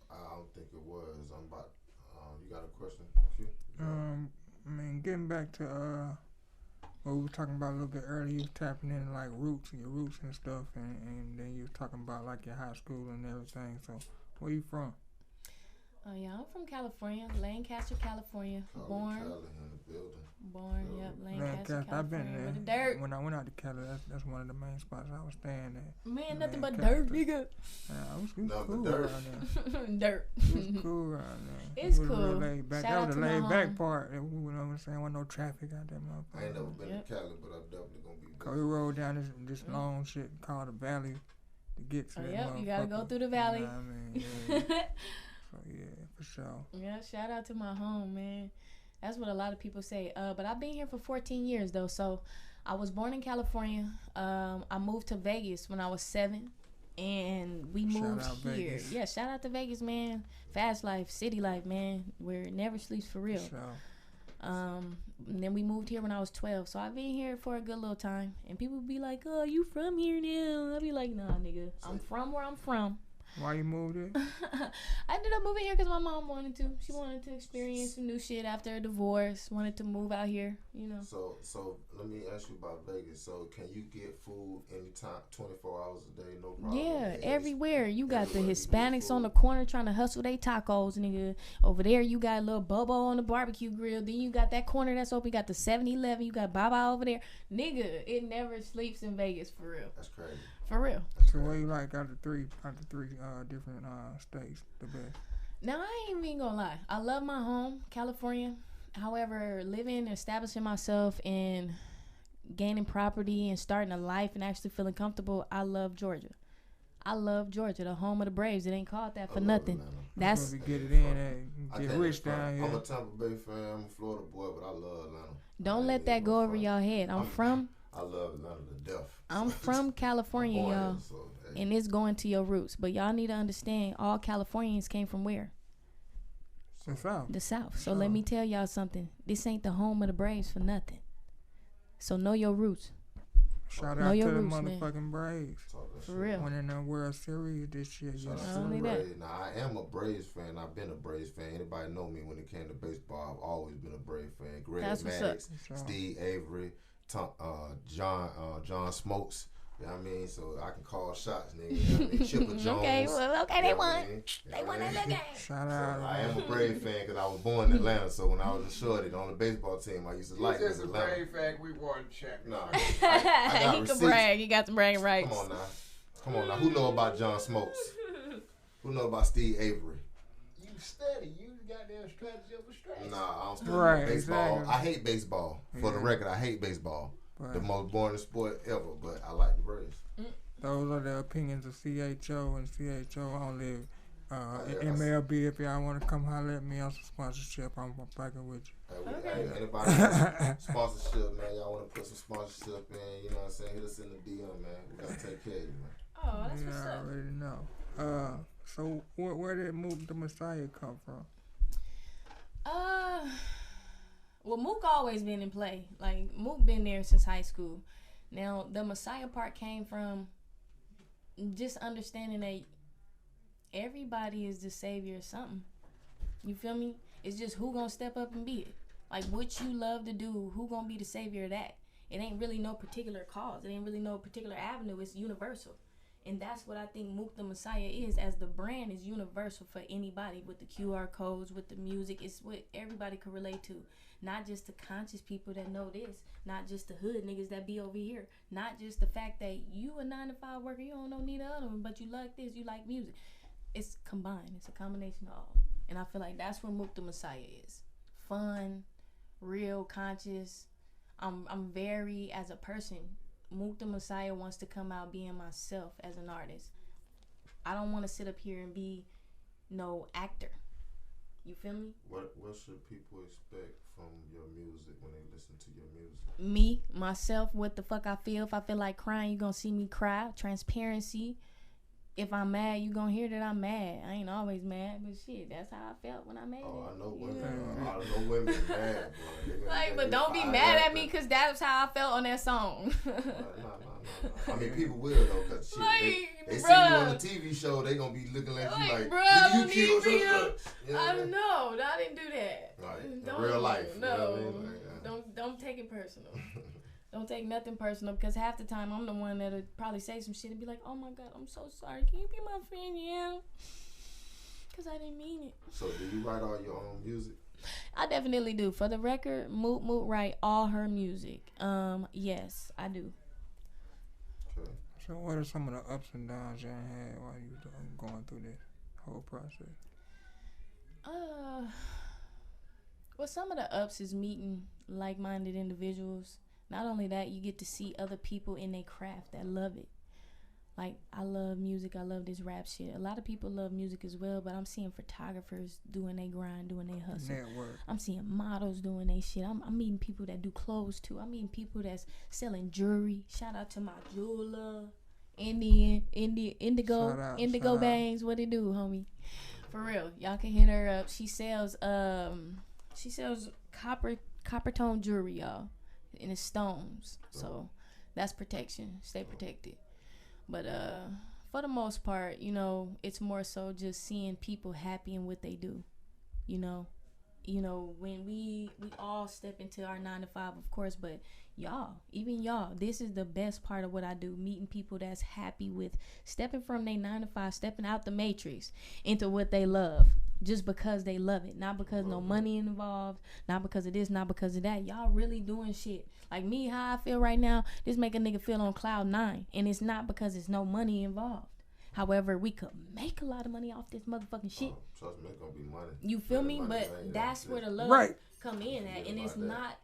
I don't think it was. I'm about. You got a question? I mean, getting back to what we were talking about a little bit earlier, you was tapping in like your roots and stuff, and then you was talking about like your high school and everything. So, where you from? Oh yeah, I'm from California, Lancaster, California. Born, yep, Lancaster, I've been California. there. With the dirt. When I went out to Cali, that's one of the main spots I was staying at. Man, nothing but dirt, nigga. Yeah, it was cool around there. Dirt. It was cool around there. It's it was cool. Laid back. Shout that out was to the my laid back home. part. You know what I'm saying? Wasn't no traffic out there, motherfucker. I ain't never been to Cali, but I'm definitely gonna be. Cause we rode down this long shit called the valley to get to that Yep, you gotta go through the valley. You know what I mean? Yeah. So yeah, for sure. Yeah, shout out to my home, man. That's what a lot of people say. But I've been here for 14 years though. So I was born in California. I moved to Vegas when I was 7, and we moved here. Vegas. Yeah, shout out to Vegas, man. Fast life, city life, man. Where it never sleeps for real. Sure. And then we moved here when I was 12. So I've been here for a good little time. And people be like, "Oh, you from here now?" I'll be like, "Nah, nigga. I'm from where I'm from." Why you moved here? I ended up moving here because my mom wanted to. She wanted to experience some new shit after a divorce. Wanted to move out here, you know. So let me ask you about Vegas. So can you get food anytime, 24 hours a day, no problem? Yeah, everywhere. You got the Hispanics on the corner trying to hustle they tacos, nigga. Over there, you got a little Bobo on the barbecue grill. Then you got that corner that's open. You got the 7-Eleven. You got Baba over there. Nigga, it never sleeps in Vegas, for real. That's crazy. For real. So what you like out of three different states the best? Now I ain't even gonna lie. I love my home, California. However, living, establishing myself, and gaining property and starting a life and actually feeling comfortable, I love Georgia. I love Georgia, the home of the Braves. It ain't called that for nothing. That's we get it in and get rich down here. I'm a Tampa Bay fan. I'm a Florida boy, but I love Atlanta. Don't let that go over y'all head. I love Atlanta to death. I'm from California, y'all, and it's going to your roots. But y'all need to understand, all Californians came from where? The South. The South. So let me tell y'all something. This ain't the home of the Braves for nothing. So know your roots. Shout out to the motherfucking Braves. For real. Winning the World Series this year. Not only that. Now, I am a Braves fan. I've been a Braves fan. Anybody know me when it came to baseball, I've always been a Braves fan. Greg Maddux, Steve Avery, John Smokes. You know what I mean? So I can call shots, nigga. You know what I mean? Chipper Jones. They won. They won that game. Shout out. I am a Brave fan because I was born in Atlanta. So when I was a shorty on the baseball team, I used to like this Atlanta. He's just a Brave fan. We won the championship. Nah, I got he receipts. can brag. He got some bragging rights. Come on now. Who know about John Smokes? Who know about Steve Avery? You study. You goddamn strategy over strategy. Nah, I don't study baseball. Exactly. I hate baseball. For the record, I hate baseball. Right. The most boring sport ever, but I like the Braves. Those are the opinions of CHO and CHO only. MLB, if y'all want to come holler at me on some sponsorship, I'm fucking with you. Hey, anybody got sponsorship, man? Y'all want to put some sponsorship in? You know what I'm saying? Hit us in the DM, man. We gotta take care of you, man. Oh, that's what's up. I already know. So where did Mook the Messiah come from? Well, Mook always been in play. Like, Mook been there since high school. Now, the Messiah part came from just understanding that everybody is the savior of something. You feel me? It's just who gonna step up and be it. Like, what you love to do, who gonna be the savior of that? It ain't really no particular cause. It ain't really no particular avenue. It's universal. And that's what I think Mook the Messiah is, as the brand is universal for anybody, with the QR codes, with the music. It's what everybody can relate to. Not just the conscious people that know this. Not just the hood niggas that be over here. Not just the fact that you a 9-to-5 worker, you don't know neither other one, but you like this, you like music. It's combined. It's a combination of all. And I feel like that's where Mook the Messiah is. Fun, real, conscious. I'm very, as a person, Mook the Messiah wants to come out being myself as an artist. I don't want to sit up here and be no actor. You feel me? What should people expect from your music when they listen to your music? Me, myself, what the fuck I feel. If I feel like crying, you gonna see me cry. Transparency. If I'm mad, you gonna hear that I'm mad. I ain't always mad, but shit, that's how I felt when I made Oh, it. I know women. Yeah. I know women mad, boy. Like, but don't be mad at me, cause that's how I felt on that song. No. I mean, people will though, cause shit, Like, they see you on bruh. the TV show, they gonna be looking at you like, bruh, nigga, you don't killed need your me. son. I don't know. I didn't do that. Like, in Don't, real life. No. You know what I mean? Like, Don't take it personal. Don't take nothing personal, because half the time I'm the one that'll probably say some shit and be like, oh my God, I'm so sorry. Can you be my friend? Yeah. Because I didn't mean it. So do you write all your own music? I definitely do. For the record, Mook write all her music. Yes, I do. Okay. So what are some of the ups and downs you had while you going through this whole process? Well, some of the ups is meeting like-minded individuals. Not only that, you get to see other people in their craft that love it. Like, I love music. I love this rap shit. A lot of people love music as well, but I'm seeing photographers doing their grind, doing their hustle. Network. I'm seeing models doing their shit. I'm meeting people that do clothes too. I'm meeting people that's selling jewelry. Shout out to my jeweler, Indigo Shout out. Bangs. What it do, homie? For real, y'all can hit her up. She sells copper tone jewelry, y'all, and it's stones. So that's protection. Stay protected. But for the most part, you know, it's more so just seeing people happy in what they do. You know, when we all step into our 9 to 5, of course, but even y'all, this is the best part of what I do, meeting people that's happy with stepping from their 9 to 5, stepping out the matrix into what they love, just because they love it, not because no money involved, not because of this, not because of that. Y'all really doing shit. Like me, how I feel right now, this make a nigga feel on cloud 9, and it's not because there's no money involved. However, we could make a lot of money off this motherfucking shit. Trust me, it's gonna be money. You feel me? Money, But that's where the love Right. come in at, and it's that.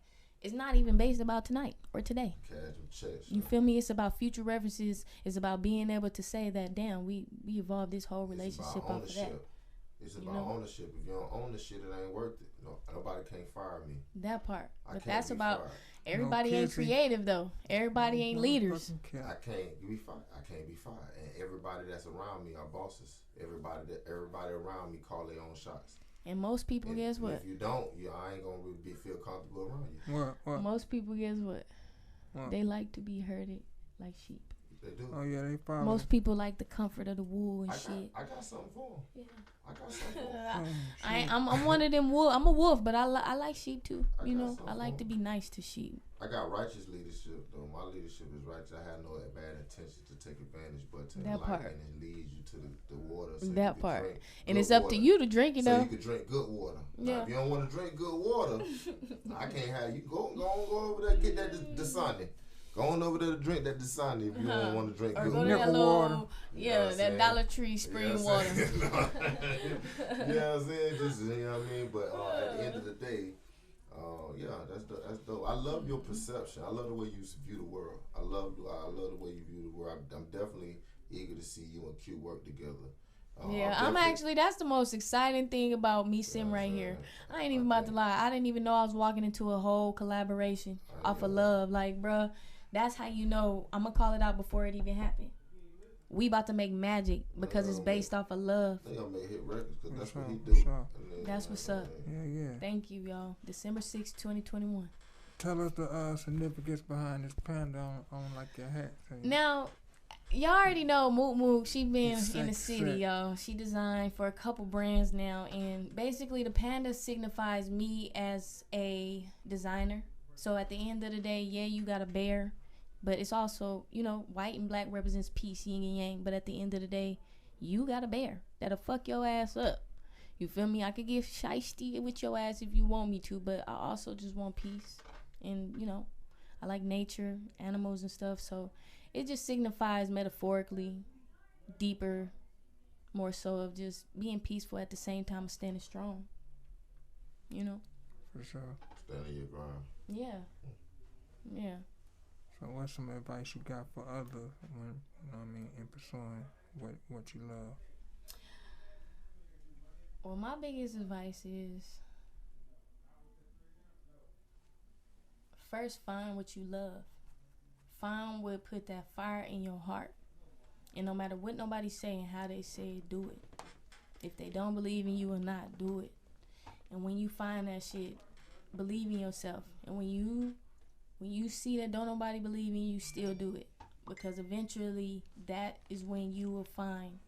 not even based about tonight or today. Cash and checks. You feel me? It's about future references. It's about being able to say that, damn, we evolved this whole relationship off of that. It's about ownership. If you don't own the shit, it ain't worth it. No, nobody can't fire me. That part. I But can't that's be about fired. everybody ain't kissing. creative though. Everybody ain't leaders. I can't be fired. I can't be fired. And everybody that's around me are bosses. Everybody around me call their own shots. And most people, And guess what? If you don't, I ain't gonna really feel comfortable around you. What? Most people, guess what? What? They like to be herded like sheep. They do. Oh yeah, they probably. Most people like the comfort of the wool and shit. I got something for them. Yeah. I got something for them. I'm one of them wolf. I'm a wolf, but I like sheep too. I You got know, some I like for to be nice to sheep. I got righteous leadership though. My leadership is righteous. I have no bad intentions to take advantage, but to That enlighten part. and lead you to the water. So That you can part. drink And good it's up water. to you to drink it So though. you can drink good water. Now, Yeah. if you don't want to drink good water, I can't have you. Go over there, get that Dasani. Go on over there to drink that Dasani if you don't want to drink Or good go to water. that Nickel little, water. You know what I'm that saying? Dollar Tree spring You know water. what I'm saying? You know what I'm saying? Just, you know what I mean? But at the end of the day, that's dope. I love your perception. I love the way you view the world. I love the way you view the world. I'm definitely eager to see you and Q work together. That's the most exciting thing about me sitting right here. I ain't even about to lie. I didn't even know I was walking into a whole collaboration off of love. Like, bruh, that's how you know. I'm going to call it out before it even happened. We about to make magic because it's based off of love. They gonna make hit records because that's what he For do. sure. That's what's up. Yeah. Thank you, y'all. December 6th, 2021. Tell us the significance behind this panda on like your hat. Now, y'all already know Mook. She been It's in the sick. city, y'all. She designed for a couple brands now, and basically the panda signifies me as a designer. So at the end of the day, yeah, you got a bear, but it's also, white and black represents peace, yin and yang. But at the end of the day, you got a bear that'll fuck your ass up. You feel me? I could get shiesty with your ass if you want me to, but I also just want peace. And, I like nature, animals and stuff, so it just signifies metaphorically, deeper, more so of just being peaceful at the same time of standing strong. For sure. Standing your ground. Yeah. So what's some advice you got for others when, in pursuing what you love? Well, my biggest advice is first find what you love. Find what put that fire in your heart. And no matter what nobody's saying, how they say it, do it. If they don't believe in you or not, do it. And when you find that shit, believe in yourself. And when you see that don't nobody believe in you, still do it. Because eventually, that is when you will find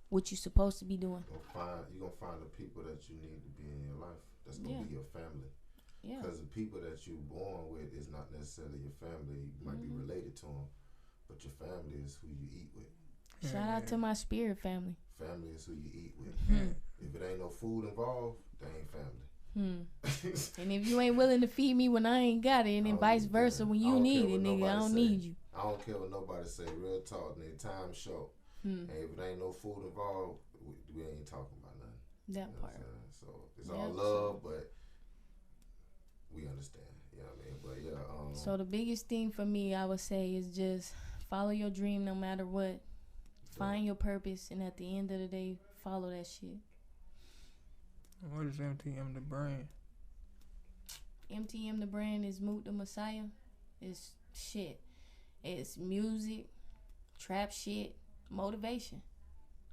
what you're supposed to be doing. You're gonna find the people that you need to be in your life. That's gonna be your family. Yeah. Because the people that you're born with is not necessarily your family. You might be related to them, but your family is who you eat with. Shout out to my spirit family. Family is who you eat with. If it ain't no food involved, they ain't family. And if you ain't willing to feed me when I ain't got it, and then vice versa, when you need it, nigga, I don't need you. I don't care what nobody say. Real talk, nigga. Time short. And if it ain't no food involved, we ain't talking about nothing. That part. So it's all love, but we understand. You know what I mean? But yeah. So the biggest thing for me, I would say, is just follow your dream no matter what. Find your purpose, and at the end of the day, follow that shit. What is MTM the brand? MTM the brand is Mook the Messiah. It's shit. It's music, trap shit, motivation.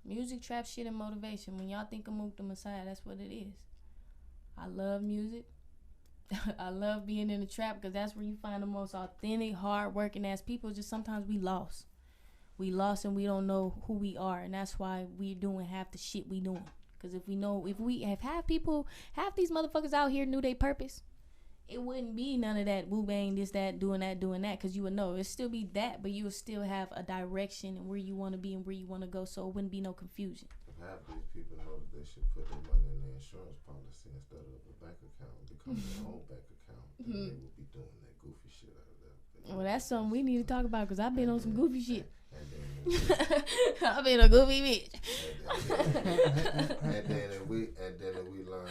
Music, trap shit, and motivation. When y'all think of Mook the Messiah, that's what it is. I love music. I love being in the trap because that's where you find the most authentic, hard-working ass people. Just sometimes we lost. We lost and we don't know who we are, and that's why we're doing half the shit we doing. Because if we have half these motherfuckers out here knew their purpose, it wouldn't be none of that woo bang, this, that, doing that. Because you would know. It'd still be that, but you would still have a direction and where you want to be and where you want to go, so it wouldn't be no confusion. If half these people know that they should put their money in their insurance policy instead of a bank account, become their own bank account, then they would be doing that goofy shit out of that. Well, that's something we need to talk about because I've been on some goofy shit. And then I've been a goofy bitch. and then if we learn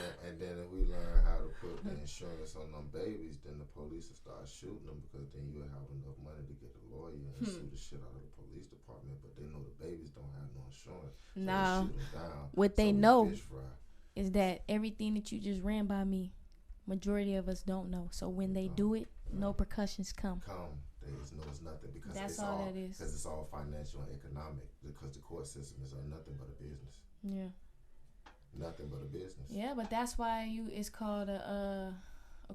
how to put the insurance on them babies, then the police will start shooting them because then you'll have enough money to get a lawyer and sue the shit out of the police department. But they know the babies don't have no insurance. So No, they shoot them down, what they so know fish fry. is that everything that you just ran by me, majority of us don't know. So when they do it, no percussions come. They just know it's nothing because That's it's all that is. Because it's all financial and economic. Because the court system is nothing but a business. Yeah. Nothing but a business. Yeah, but that's why it's called a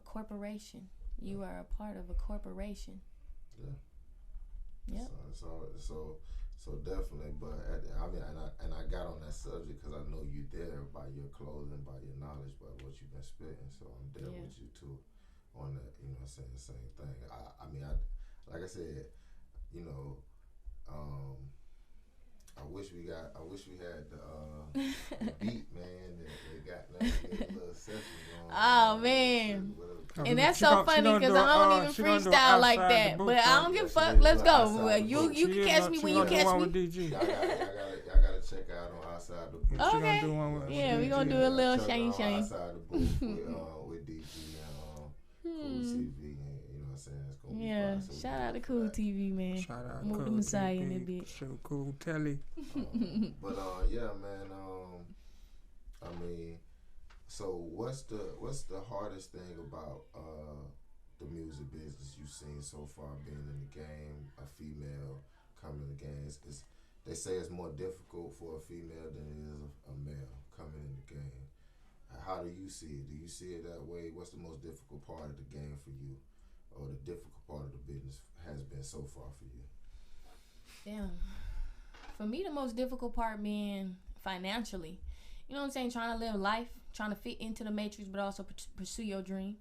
corporation. You are a part of a corporation. Yeah. Yep. So definitely, but I got on that subject because I know you there by your clothing, by your knowledge, by what you've been spitting. So I'm there with you too on that. You know, saying the same thing. Like I said, you know, I wish we had the beat, man. That got a little session going. Oh man. And that's so funny because I don't even freestyle like that. But I don't give a fuck. Let's go. Well, you can catch me when you catch me. Y'all gotta check out on Outside the Booth. Okay. Yeah, we gonna do a little shane. Outside the Booth with DG and Cool TV. You know what I'm saying? It's gonna be fun. So shout out to Cool TV, man. Shout out Mook the Messiah in that bitch. Show Cool Telly. But yeah, man. I mean, so what's the hardest thing about the music business you've seen so far being in the game? A female coming in the game, they say it's more difficult for a female than it is a male coming in the game. How do you see it? Do you see it that way? What's the most difficult part of the game for you, or the difficult part of the business has been so far for you? Damn. For me, the most difficult part being financially. You know what I'm saying? Trying to live life, trying to fit into the matrix, but also pursue your dream.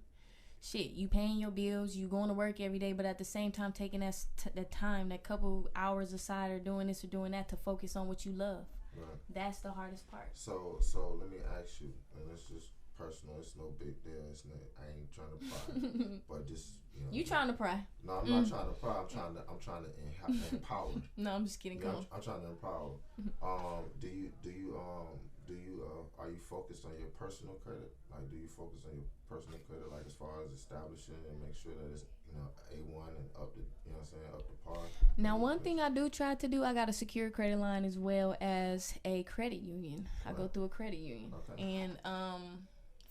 Shit, you paying your bills, you going to work every day, but at the same time taking that time, that couple hours aside, or doing this or doing that to focus on what you love. Right. That's the hardest part. So let me ask you, and it's just personal. It's no big deal. It's not. I ain't trying to pry, but just You trying to pry? No, I'm not trying to pry. I'm trying to empower. No, I'm just kidding. I'm trying to empower. Are you focused on your personal credit? Like, do you focus on your personal credit, like as far as establishing and make sure that it's A1 and up to up to par? Now, one thing I do try to do, I got a secure credit line as well as a credit union. I go through a credit union, and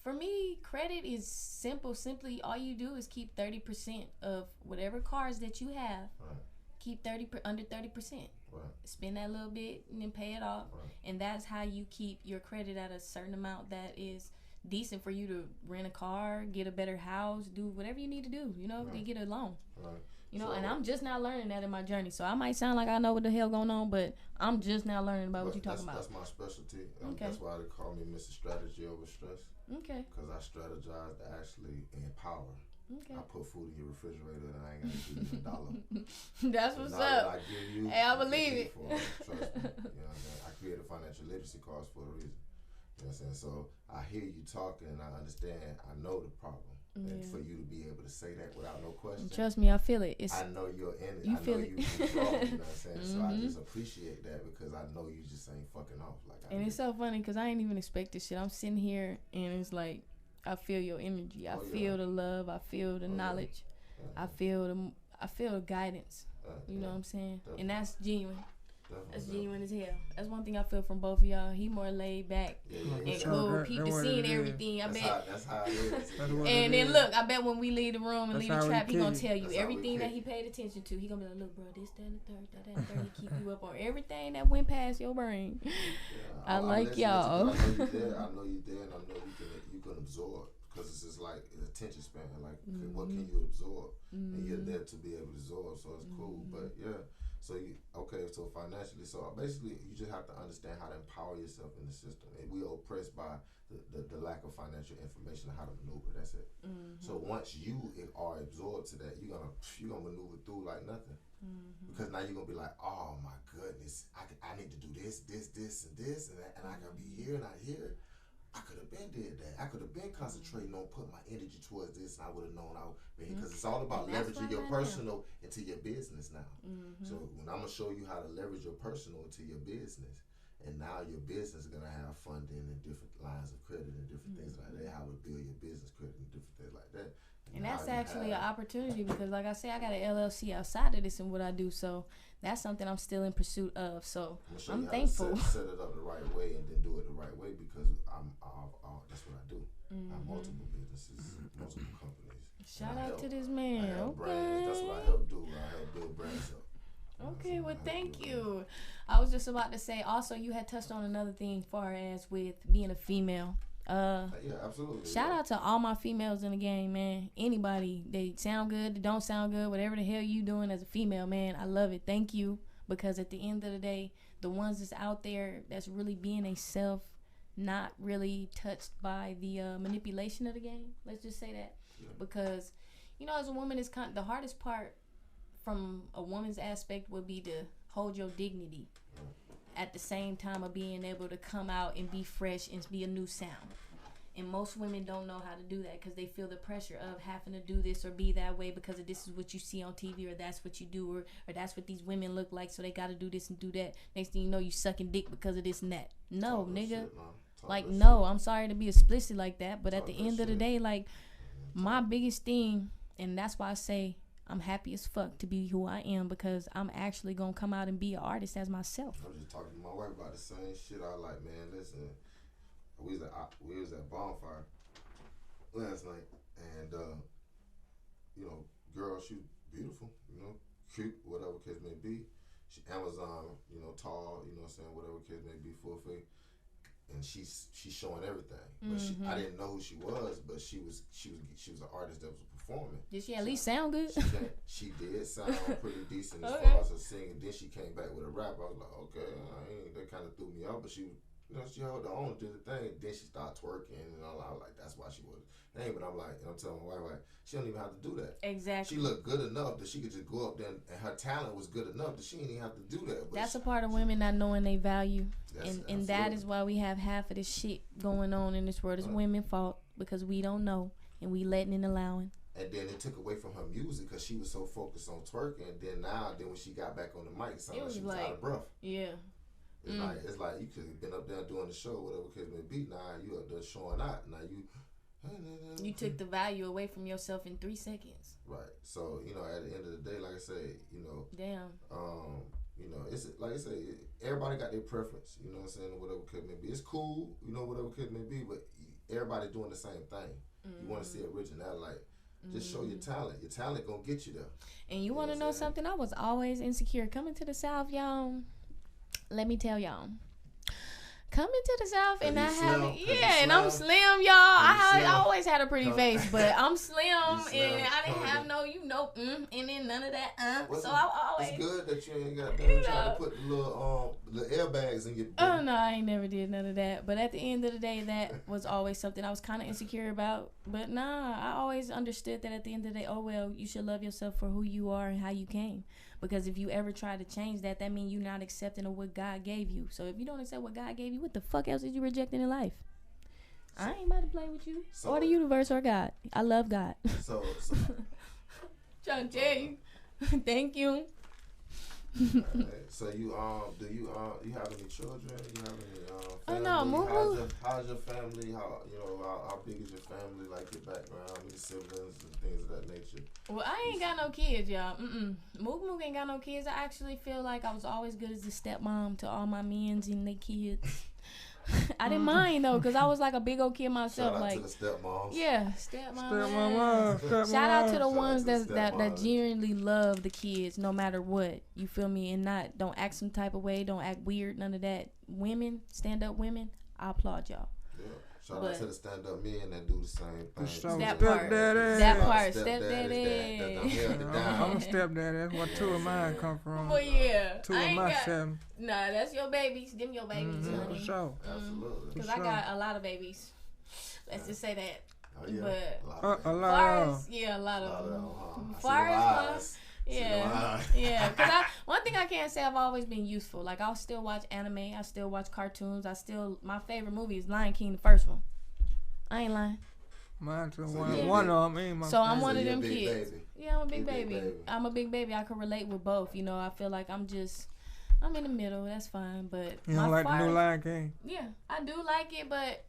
For me, credit is simple. Simply, all you do is keep 30% of whatever cards that you have. Right. Keep under 30%. Right. Spend that little bit and then pay it off. Right. And that's how you keep your credit at a certain amount that is decent for you to rent a car, get a better house, do whatever you need to do, you know, to get a loan. Right. You know, and I'm just now learning that in my journey. So I might sound like I know what the hell going on, but I'm just now learning about what you're talking about. That's my specialty. Okay. That's why they call me Mr. Strategy over stress. Okay. Because I strategize to actually empower. Okay. I put food in your refrigerator and I ain't gonna give you $1. That's So what's now that up. I give you, Hey, I you believe get it. for it. Trust me. You know what I mean? I created financial literacy cards for a reason. You know what I'm saying? So I hear you talking and I understand. I know the problem. And for you to be able to say that without no question. Trust me, I feel it. I know you're in it. You I feel know it. you involved, you know what I'm saying? So I just appreciate that because I know you just ain't fucking off. And it's so funny because I ain't even expect this shit. I'm sitting here and it's like, I feel your energy. I feel the love. I feel the knowledge. Yeah. I feel the guidance. You know what I'm saying? Definitely. And that's genuine. That's genuine as hell. That's one thing I feel from both of y'all. He more laid back and cool. Peep the seeing everything. I bet. That's how it is. And then look, I bet when we leave the room and leave the trap, he gonna tell you that's everything that he paid attention to. He gonna be like, look, bro, this, that, and the third, that, and the third. He keep you up on everything that went past your brain. Yeah, I like y'all. I know you there, and I know you can absorb. Because it's just like an attention span. Like, what can you absorb? And you're there to be able to absorb, so it's cool. But yeah, so so financially, so basically, you just have to understand how to empower yourself in the system. And we are oppressed by the lack of financial information on how to maneuver. That's it. So once you are absorbed to that, you're gonna maneuver through like nothing. Because now you're gonna be like, oh my goodness, I need to do this, and this, and that, and I gotta be here and not here. I could have been did that. I could have been concentrating on putting my energy towards this, and I would have known I would. Because it's all about leveraging your personal into your business now. So when I'm gonna show you how to leverage your personal into your business, and now your business is gonna have funding and different lines of credit and different things like that. How to build your business credit and different things like that. And that's actually an opportunity because, like I say, I got an LLC outside of this and what I do. So that's something I'm still in pursuit of. So I'm thankful. Set it up the right way and then do it the right way because that's what I do. I have multiple businesses, multiple companies. Shout out to this man. Okay. Brands. That's what I help do. I help build brands up. Okay, well, thank you. I was just about to say, also, you had touched on another thing far as with being a female. Yeah, absolutely. Shout out to all my females in the game, man. Anybody, they sound good, they don't sound good, whatever the hell you doing as a female, man, I love it. Thank you. Because at the end of the day, the ones that's out there that's really being a self, not really touched by the manipulation of the game. Let's just say that. Yeah. Because, you know, as a woman, it's the hardest part from a woman's aspect would be to hold your dignity at the same time of being able to come out and be fresh and be a new sound. And most women don't know how to do that because they feel the pressure of having to do this or be that way because of this is what you see on TV or that's what you do or that's what these women look like, so they got to do this and do that. Next thing you know, you sucking dick because of this and that. No, nigga. Like, no, I'm sorry to be explicit like that, but at the end of the day, like, my biggest thing, and that's why I say I'm happy as fuck to be who I am because I'm actually going to come out and be an artist as myself. I was just talking to my wife about the same shit. I was like, man, listen, we was at Bonfire last night, and, you know, girl, she was beautiful, you know, cute, whatever case may be. She Amazon, you know, tall, you know what I'm saying, whatever case may be, full face. And she's showing everything, but I didn't know who she was. But she was an artist that was performing. Did she at least sound good? She did sound pretty decent as Okay. far as her singing. Then she came back with a rap. I was like, okay, that kind of threw me off. But she, you know, she held her own, did the thing. Then she started twerking and all. I was like, that's why she was. Hey, but I'm like, and I'm telling my wife, like, she don't even have to do that. Exactly. She looked good enough that she could just go up there, and her talent was good enough that she didn't even have to do that. But that's a part of women not knowing their value, and that is why we have half of this shit going on in this world. It's women's fault because we don't know and we letting and allowing. And then it took away from her music because she was so focused on twerking. And then when she got back on the mic, it sounded like she was out of breath. Yeah. It's like you could have been up there doing the show, whatever case may be. Now you up there showing out. Now you took the value away from yourself in 3 seconds. Right. So, you know, at the end of the day, like I say, you know. Damn. You know, it's like I say, everybody got their preference. You know what I'm saying? Whatever case may be, it's cool. You know, whatever case may be, but everybody doing the same thing. You want to see originality. Like, just show your talent. Your talent gonna get you there. And you want to know something? I was always insecure coming to the South, y'all. Let me tell y'all. Coming to the South and not having, and I'm slim, y'all. I always had a pretty face, but I'm slim and I didn't have no, and then none of that. So I always. It's good that you ain't got them trying to put the little airbags in your. Oh no, I ain't never did none of that. But at the end of the day, that was always something I was kind of insecure about. But nah, I always understood that at the end of the day, oh well, you should love yourself for who you are and how you came. Because if you ever try to change that, that means you're not accepting of what God gave you. So if you don't accept what God gave you, what the fuck else did you reject in life? I ain't about to play with you or the universe or God. I love God. So trying to tell you. Thank you. So you do you have any children? You have any family? No, Mook. How's your family? How big is your family? Like your background, how many siblings and things of that nature? Well, I ain't got no kids, y'all. Mook ain't got no kids. I actually feel like I was always good as a stepmom to all my mens and their kids. I didn't mind though, cause I was like a big old kid myself. Shout out like to the stepmoms. Yeah, stepmom. Shout out to the ones that genuinely love the kids, no matter what. You feel me? And don't act some type of way, don't act weird, none of that. Women, stand up women, I applaud y'all. Yeah. Shout out to the stand-up men that do the same thing. That part, stepdaddy. I'm a stepdaddy. That's where two of mine come from. Well, yeah. Two of my seven. Nah, that's your babies. Them your babies, honey. For sure. Absolutely. Because I got a lot of babies. Let's just say that. Oh, yeah. But a lot of them. Yeah, a lot of them. Fires. Yeah. Because one thing I can't say, I've always been useful. Like, I'll still watch anime. I still watch cartoons. My favorite movie is Lion King, the first one. I ain't lying. Mine's one of them ain't my So I'm favorite. one of them kids. Baby. Yeah, I'm a big baby. I'm a big baby. I can relate with both. You know, I feel like I'm in the middle. That's fine. But you don't like the new Lion King? Yeah, I do like it, but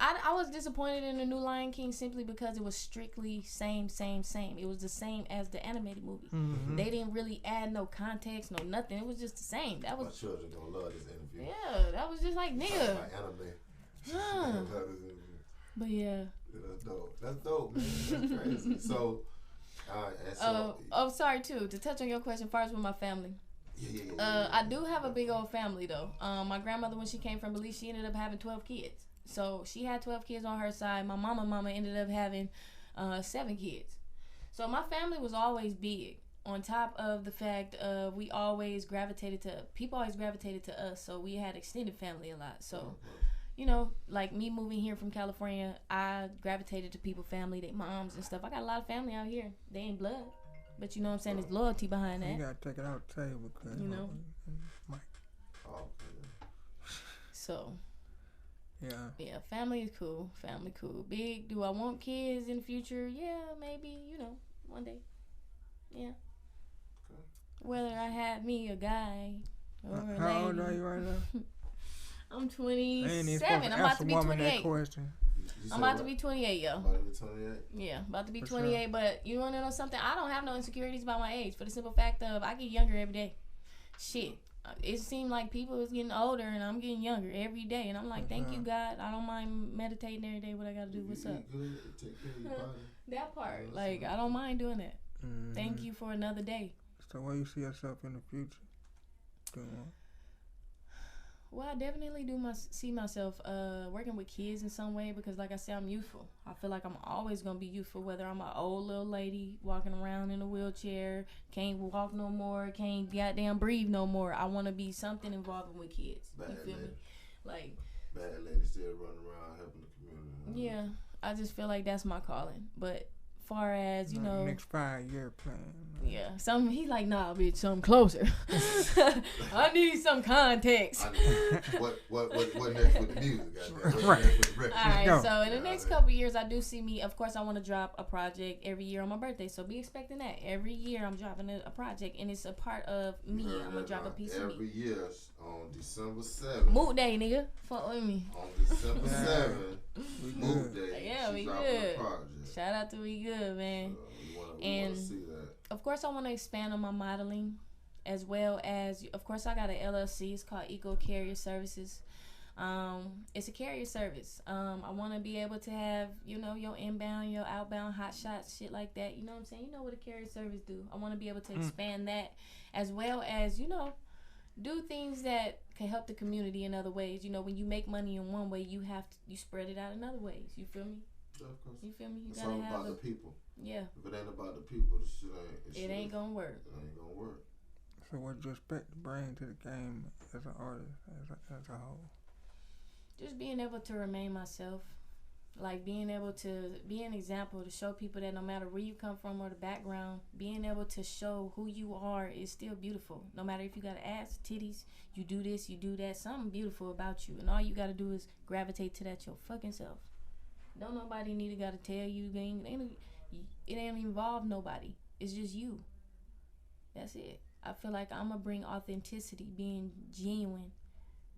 I was disappointed in the new Lion King simply because it was strictly same. It was the same as the animated movie. Mm-hmm. They didn't really add no context, no nothing. It was just the same. That was. My children gonna love this interview. Yeah, that was just like nigga. Anime. But yeah. That's dope, man. That's crazy. So, sorry too. To touch on your question, first with my family. Yeah. I do have a big old family though. My grandmother, when she came from Belize, she ended up having 12 kids. So she had 12 kids on her side. My mama ended up having 7 kids. So my family was always big. On top of the fact people always gravitated to us. So we had extended family a lot. So. You know, like me moving here from California, I gravitated to people, family, their moms and stuff. I got a lot of family out here. They ain't blood. But you know what I'm saying? There's loyalty behind that. You gotta take it out the table, because you know. So. Yeah, family is cool. Family cool. Big. Do I want kids in the future? Yeah, maybe, one day. Yeah. Okay. Whether I have me a guy or a lady. How old are you right now? I'm 27. I'm about to be 28. I'm about to be 28, yo. About to be 28? Yeah, about to be 28. Sure. But you want to know something? I don't have no insecurities about my age for the simple fact of I get younger every day. Shit. It seemed like people is getting older and I'm getting younger every day. And I'm like, thank you, God. I don't mind meditating every day. What I got to do. What's up? Good. Take care of your body. That part. Like, I don't mind doing that. Mm-hmm. Thank you for another day. So where you see yourself in the future? Well, I definitely see myself working with kids in some way because, like I said, I'm youthful. I feel like I'm always going to be youthful, whether I'm an old little lady walking around in a wheelchair, can't walk no more, can't goddamn breathe no more. I want to be something involving with kids. You feel me? Like, bad lady still running around helping the community. Yeah, I just feel like that's my calling. But far as, next 5-year plan. Yeah. He like, nah, bitch, something closer. I need some context. What next with the music? Right. Alright, so in the next couple years, I do see me, of course, I want to drop a project every year on my birthday. So be expecting that. Every year I'm dropping a project, and it's a part of me. I'm going to drop a piece of me. Every year on December 7th. Mook Day, nigga. Fuck with me. On December 7th. Mook Day. Yeah, we good. Shout out to WeGuud, man. We want to see that. Of course, I want to expand on my modeling, as well as, of course, I got an LLC. It's called Eco Carrier Services. It's a carrier service. I want to be able to have, you know, your inbound, your outbound hot shots, shit like that. You know what I'm saying? You know what a carrier service do. I want to be able to expand that, as well as, you know, do things that can help the community in other ways. You know, when you make money in one way, you spread it out in other ways. You feel me? Yeah, of course. You feel me? You It's gotta all have about the people. Yeah. If it ain't about the people, the shit ain't. It ain't gonna work. It ain't gonna work. So what do you expect to bring to the game as an artist, as a whole? Just being able to remain myself. Like being able to be an example to show people that no matter where you come from or the background, being able to show who you are is still beautiful. No matter if you got ass, titties, you do this, you do that, something beautiful about you. And all you gotta do is gravitate to that your fucking self. Don't nobody need to gotta tell you. It ain't involve nobody. It's just you. That's it. I feel like I'm gonna bring authenticity, being genuine,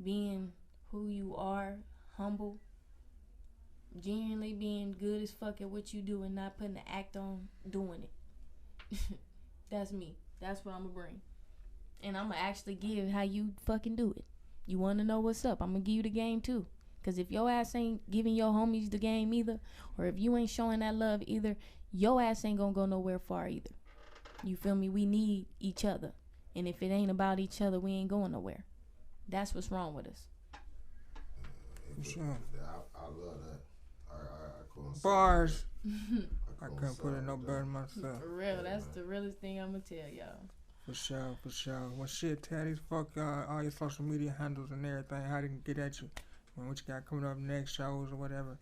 being who you are, humble, genuinely being good as fuck at what you do and not putting the act on doing it. That's me. That's what I'm gonna bring. And I'm gonna actually give how you fucking do it. You wanna know what's up? I'm gonna give you the game too. Cause if your ass ain't giving your homies the game either, or if you ain't showing that love either, your ass ain't gonna go nowhere far either. You feel me? We need each other. And if it ain't about each other, we ain't going nowhere. That's what's wrong with us. Sure. I love that. I couldn't Bars. I I couldn't put it no better than myself. For real, that's the realest thing I'm gonna tell y'all. For sure. Well, shit, Teddy's fuck all your social media handles and everything. How they can get at you? What you got coming up next, shows or whatever.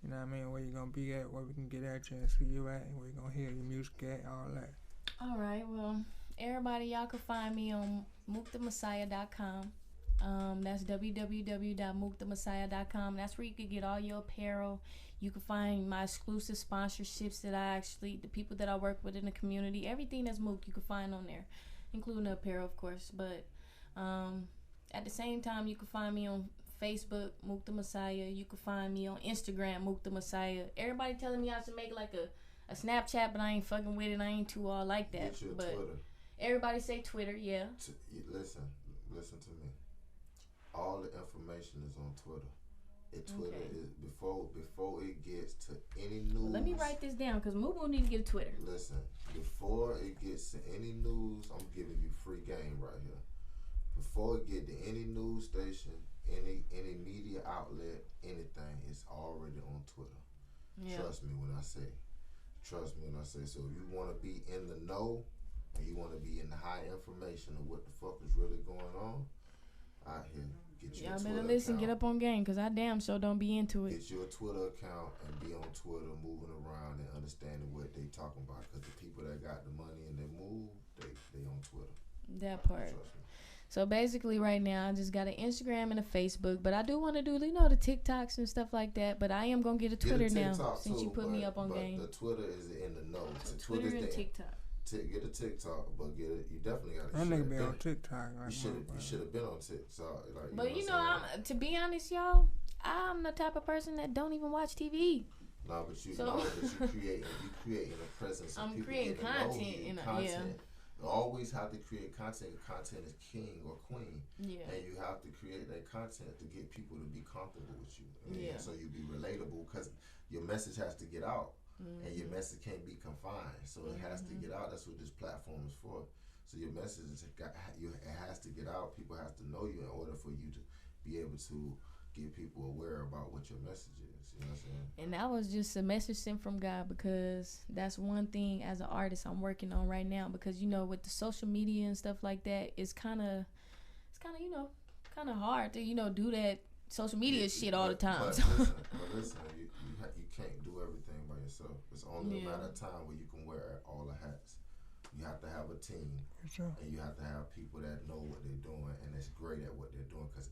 You know what I mean? Where you gonna be at? Where we can get at you and see you at? Where you gonna hear your music at? All that. All right, well, everybody, y'all can find me on mookthemessiah.com. That's www.mookthemessiah.com. That's where you can get all your apparel. You can find my exclusive sponsorships that the people that I work with in the community. Everything that's Mook, you can find on there, including the apparel, of course. But at the same time, you can find me on Facebook, Mook the Messiah. You can find me on Instagram, Mook the Messiah. Everybody telling me I should make like a Snapchat, but I ain't fucking with it. I ain't too all like that. Get your but Twitter. Everybody say Twitter, yeah. Listen to me. All the information is on Twitter. Twitter is before it gets to any news. Let me write this down because Moo need to get a Twitter. Listen, before it gets to any news, I'm giving you free game right here. Before it get to any news station, any media outlet, anything, it's already on Twitter. Yeah. Trust me when I say. So if you want to be in the know and you want to be in the high information of what the fuck is really going on out here, get your Y'all Twitter better listen, account. get up on game because I damn sure don't be into it. Get your Twitter account and be on Twitter, moving around and understanding what they talking about. Because the people that got the money and they move, they on Twitter. That part. Trust me. So basically right now I just got an Instagram and a Facebook, but I do want to do, you know, the TikToks and stuff like that, but I am going to get a Twitter now since you put me up on game. The Twitter is in the know. Twitter and TikTok. Get a TikTok, but you definitely got to. That nigga be on TikTok. Like you should have been on TikTok. Like, but you know, I'm to be honest, y'all, I'm the type of person that don't even watch TV. No, but you creating a presence. I'm people creating content. yeah. You always have to create content. Content is king or queen. Yeah. And you have to create that content to get people to be comfortable with you. Yeah. So you be relatable because your message has to get out. Mm-hmm. And your message can't be confined. So it has to get out. That's what this platform is for. So your message it has to get out. People have to know you in order for you to be able to get people aware about what your message is. You know what I'm saying? And that was just a message sent from God because that's one thing as an artist I'm working on right now because, you know, with the social media and stuff like that, it's kind of, you know, kind of hard to, you know, do that social media shit all the time. But listen, you can't do everything by yourself. It's only a matter of time where you can wear all the hats. You have to have a team, and you have to have people that know what they're doing and that's great at what they're doing because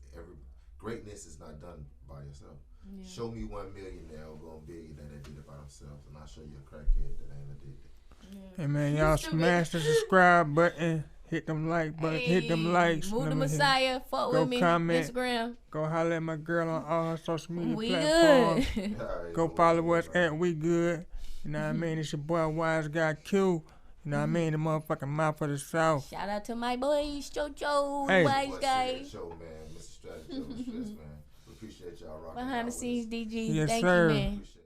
greatness is not done by yourself. Yeah. Show me one millionaire or one billionaire that did it by themselves, and I'll show you a crackhead that ain't addicted. Yeah. Hey man, y'all smash the subscribe button, hit them like button, hit them likes. Mook the Messiah, fuck with me, comment, Instagram. Go holler at my girl on all her social media WeGuud. platforms. Go follow us at WeGuud. You know what I mean? It's your boy Wise Guy Q. You know what I mean? The motherfucking mouth of the South. Shout out to my boys, Jojo, hey. Wise Guy. Show, man. Mr. Strategy, Stress, man. appreciate y'all rocking Behind the out scenes, with us. DG. Yes, Thank sir. you, man. Appreciate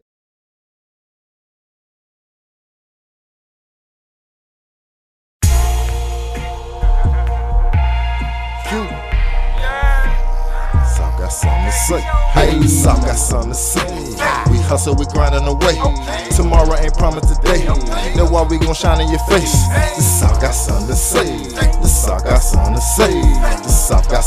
South got something to say. Hey, South got something to say. We hustle, we grinding away. Tomorrow ain't promised today. That's why we gon' shine in your face. The South got something to say. The South got something to say. The South got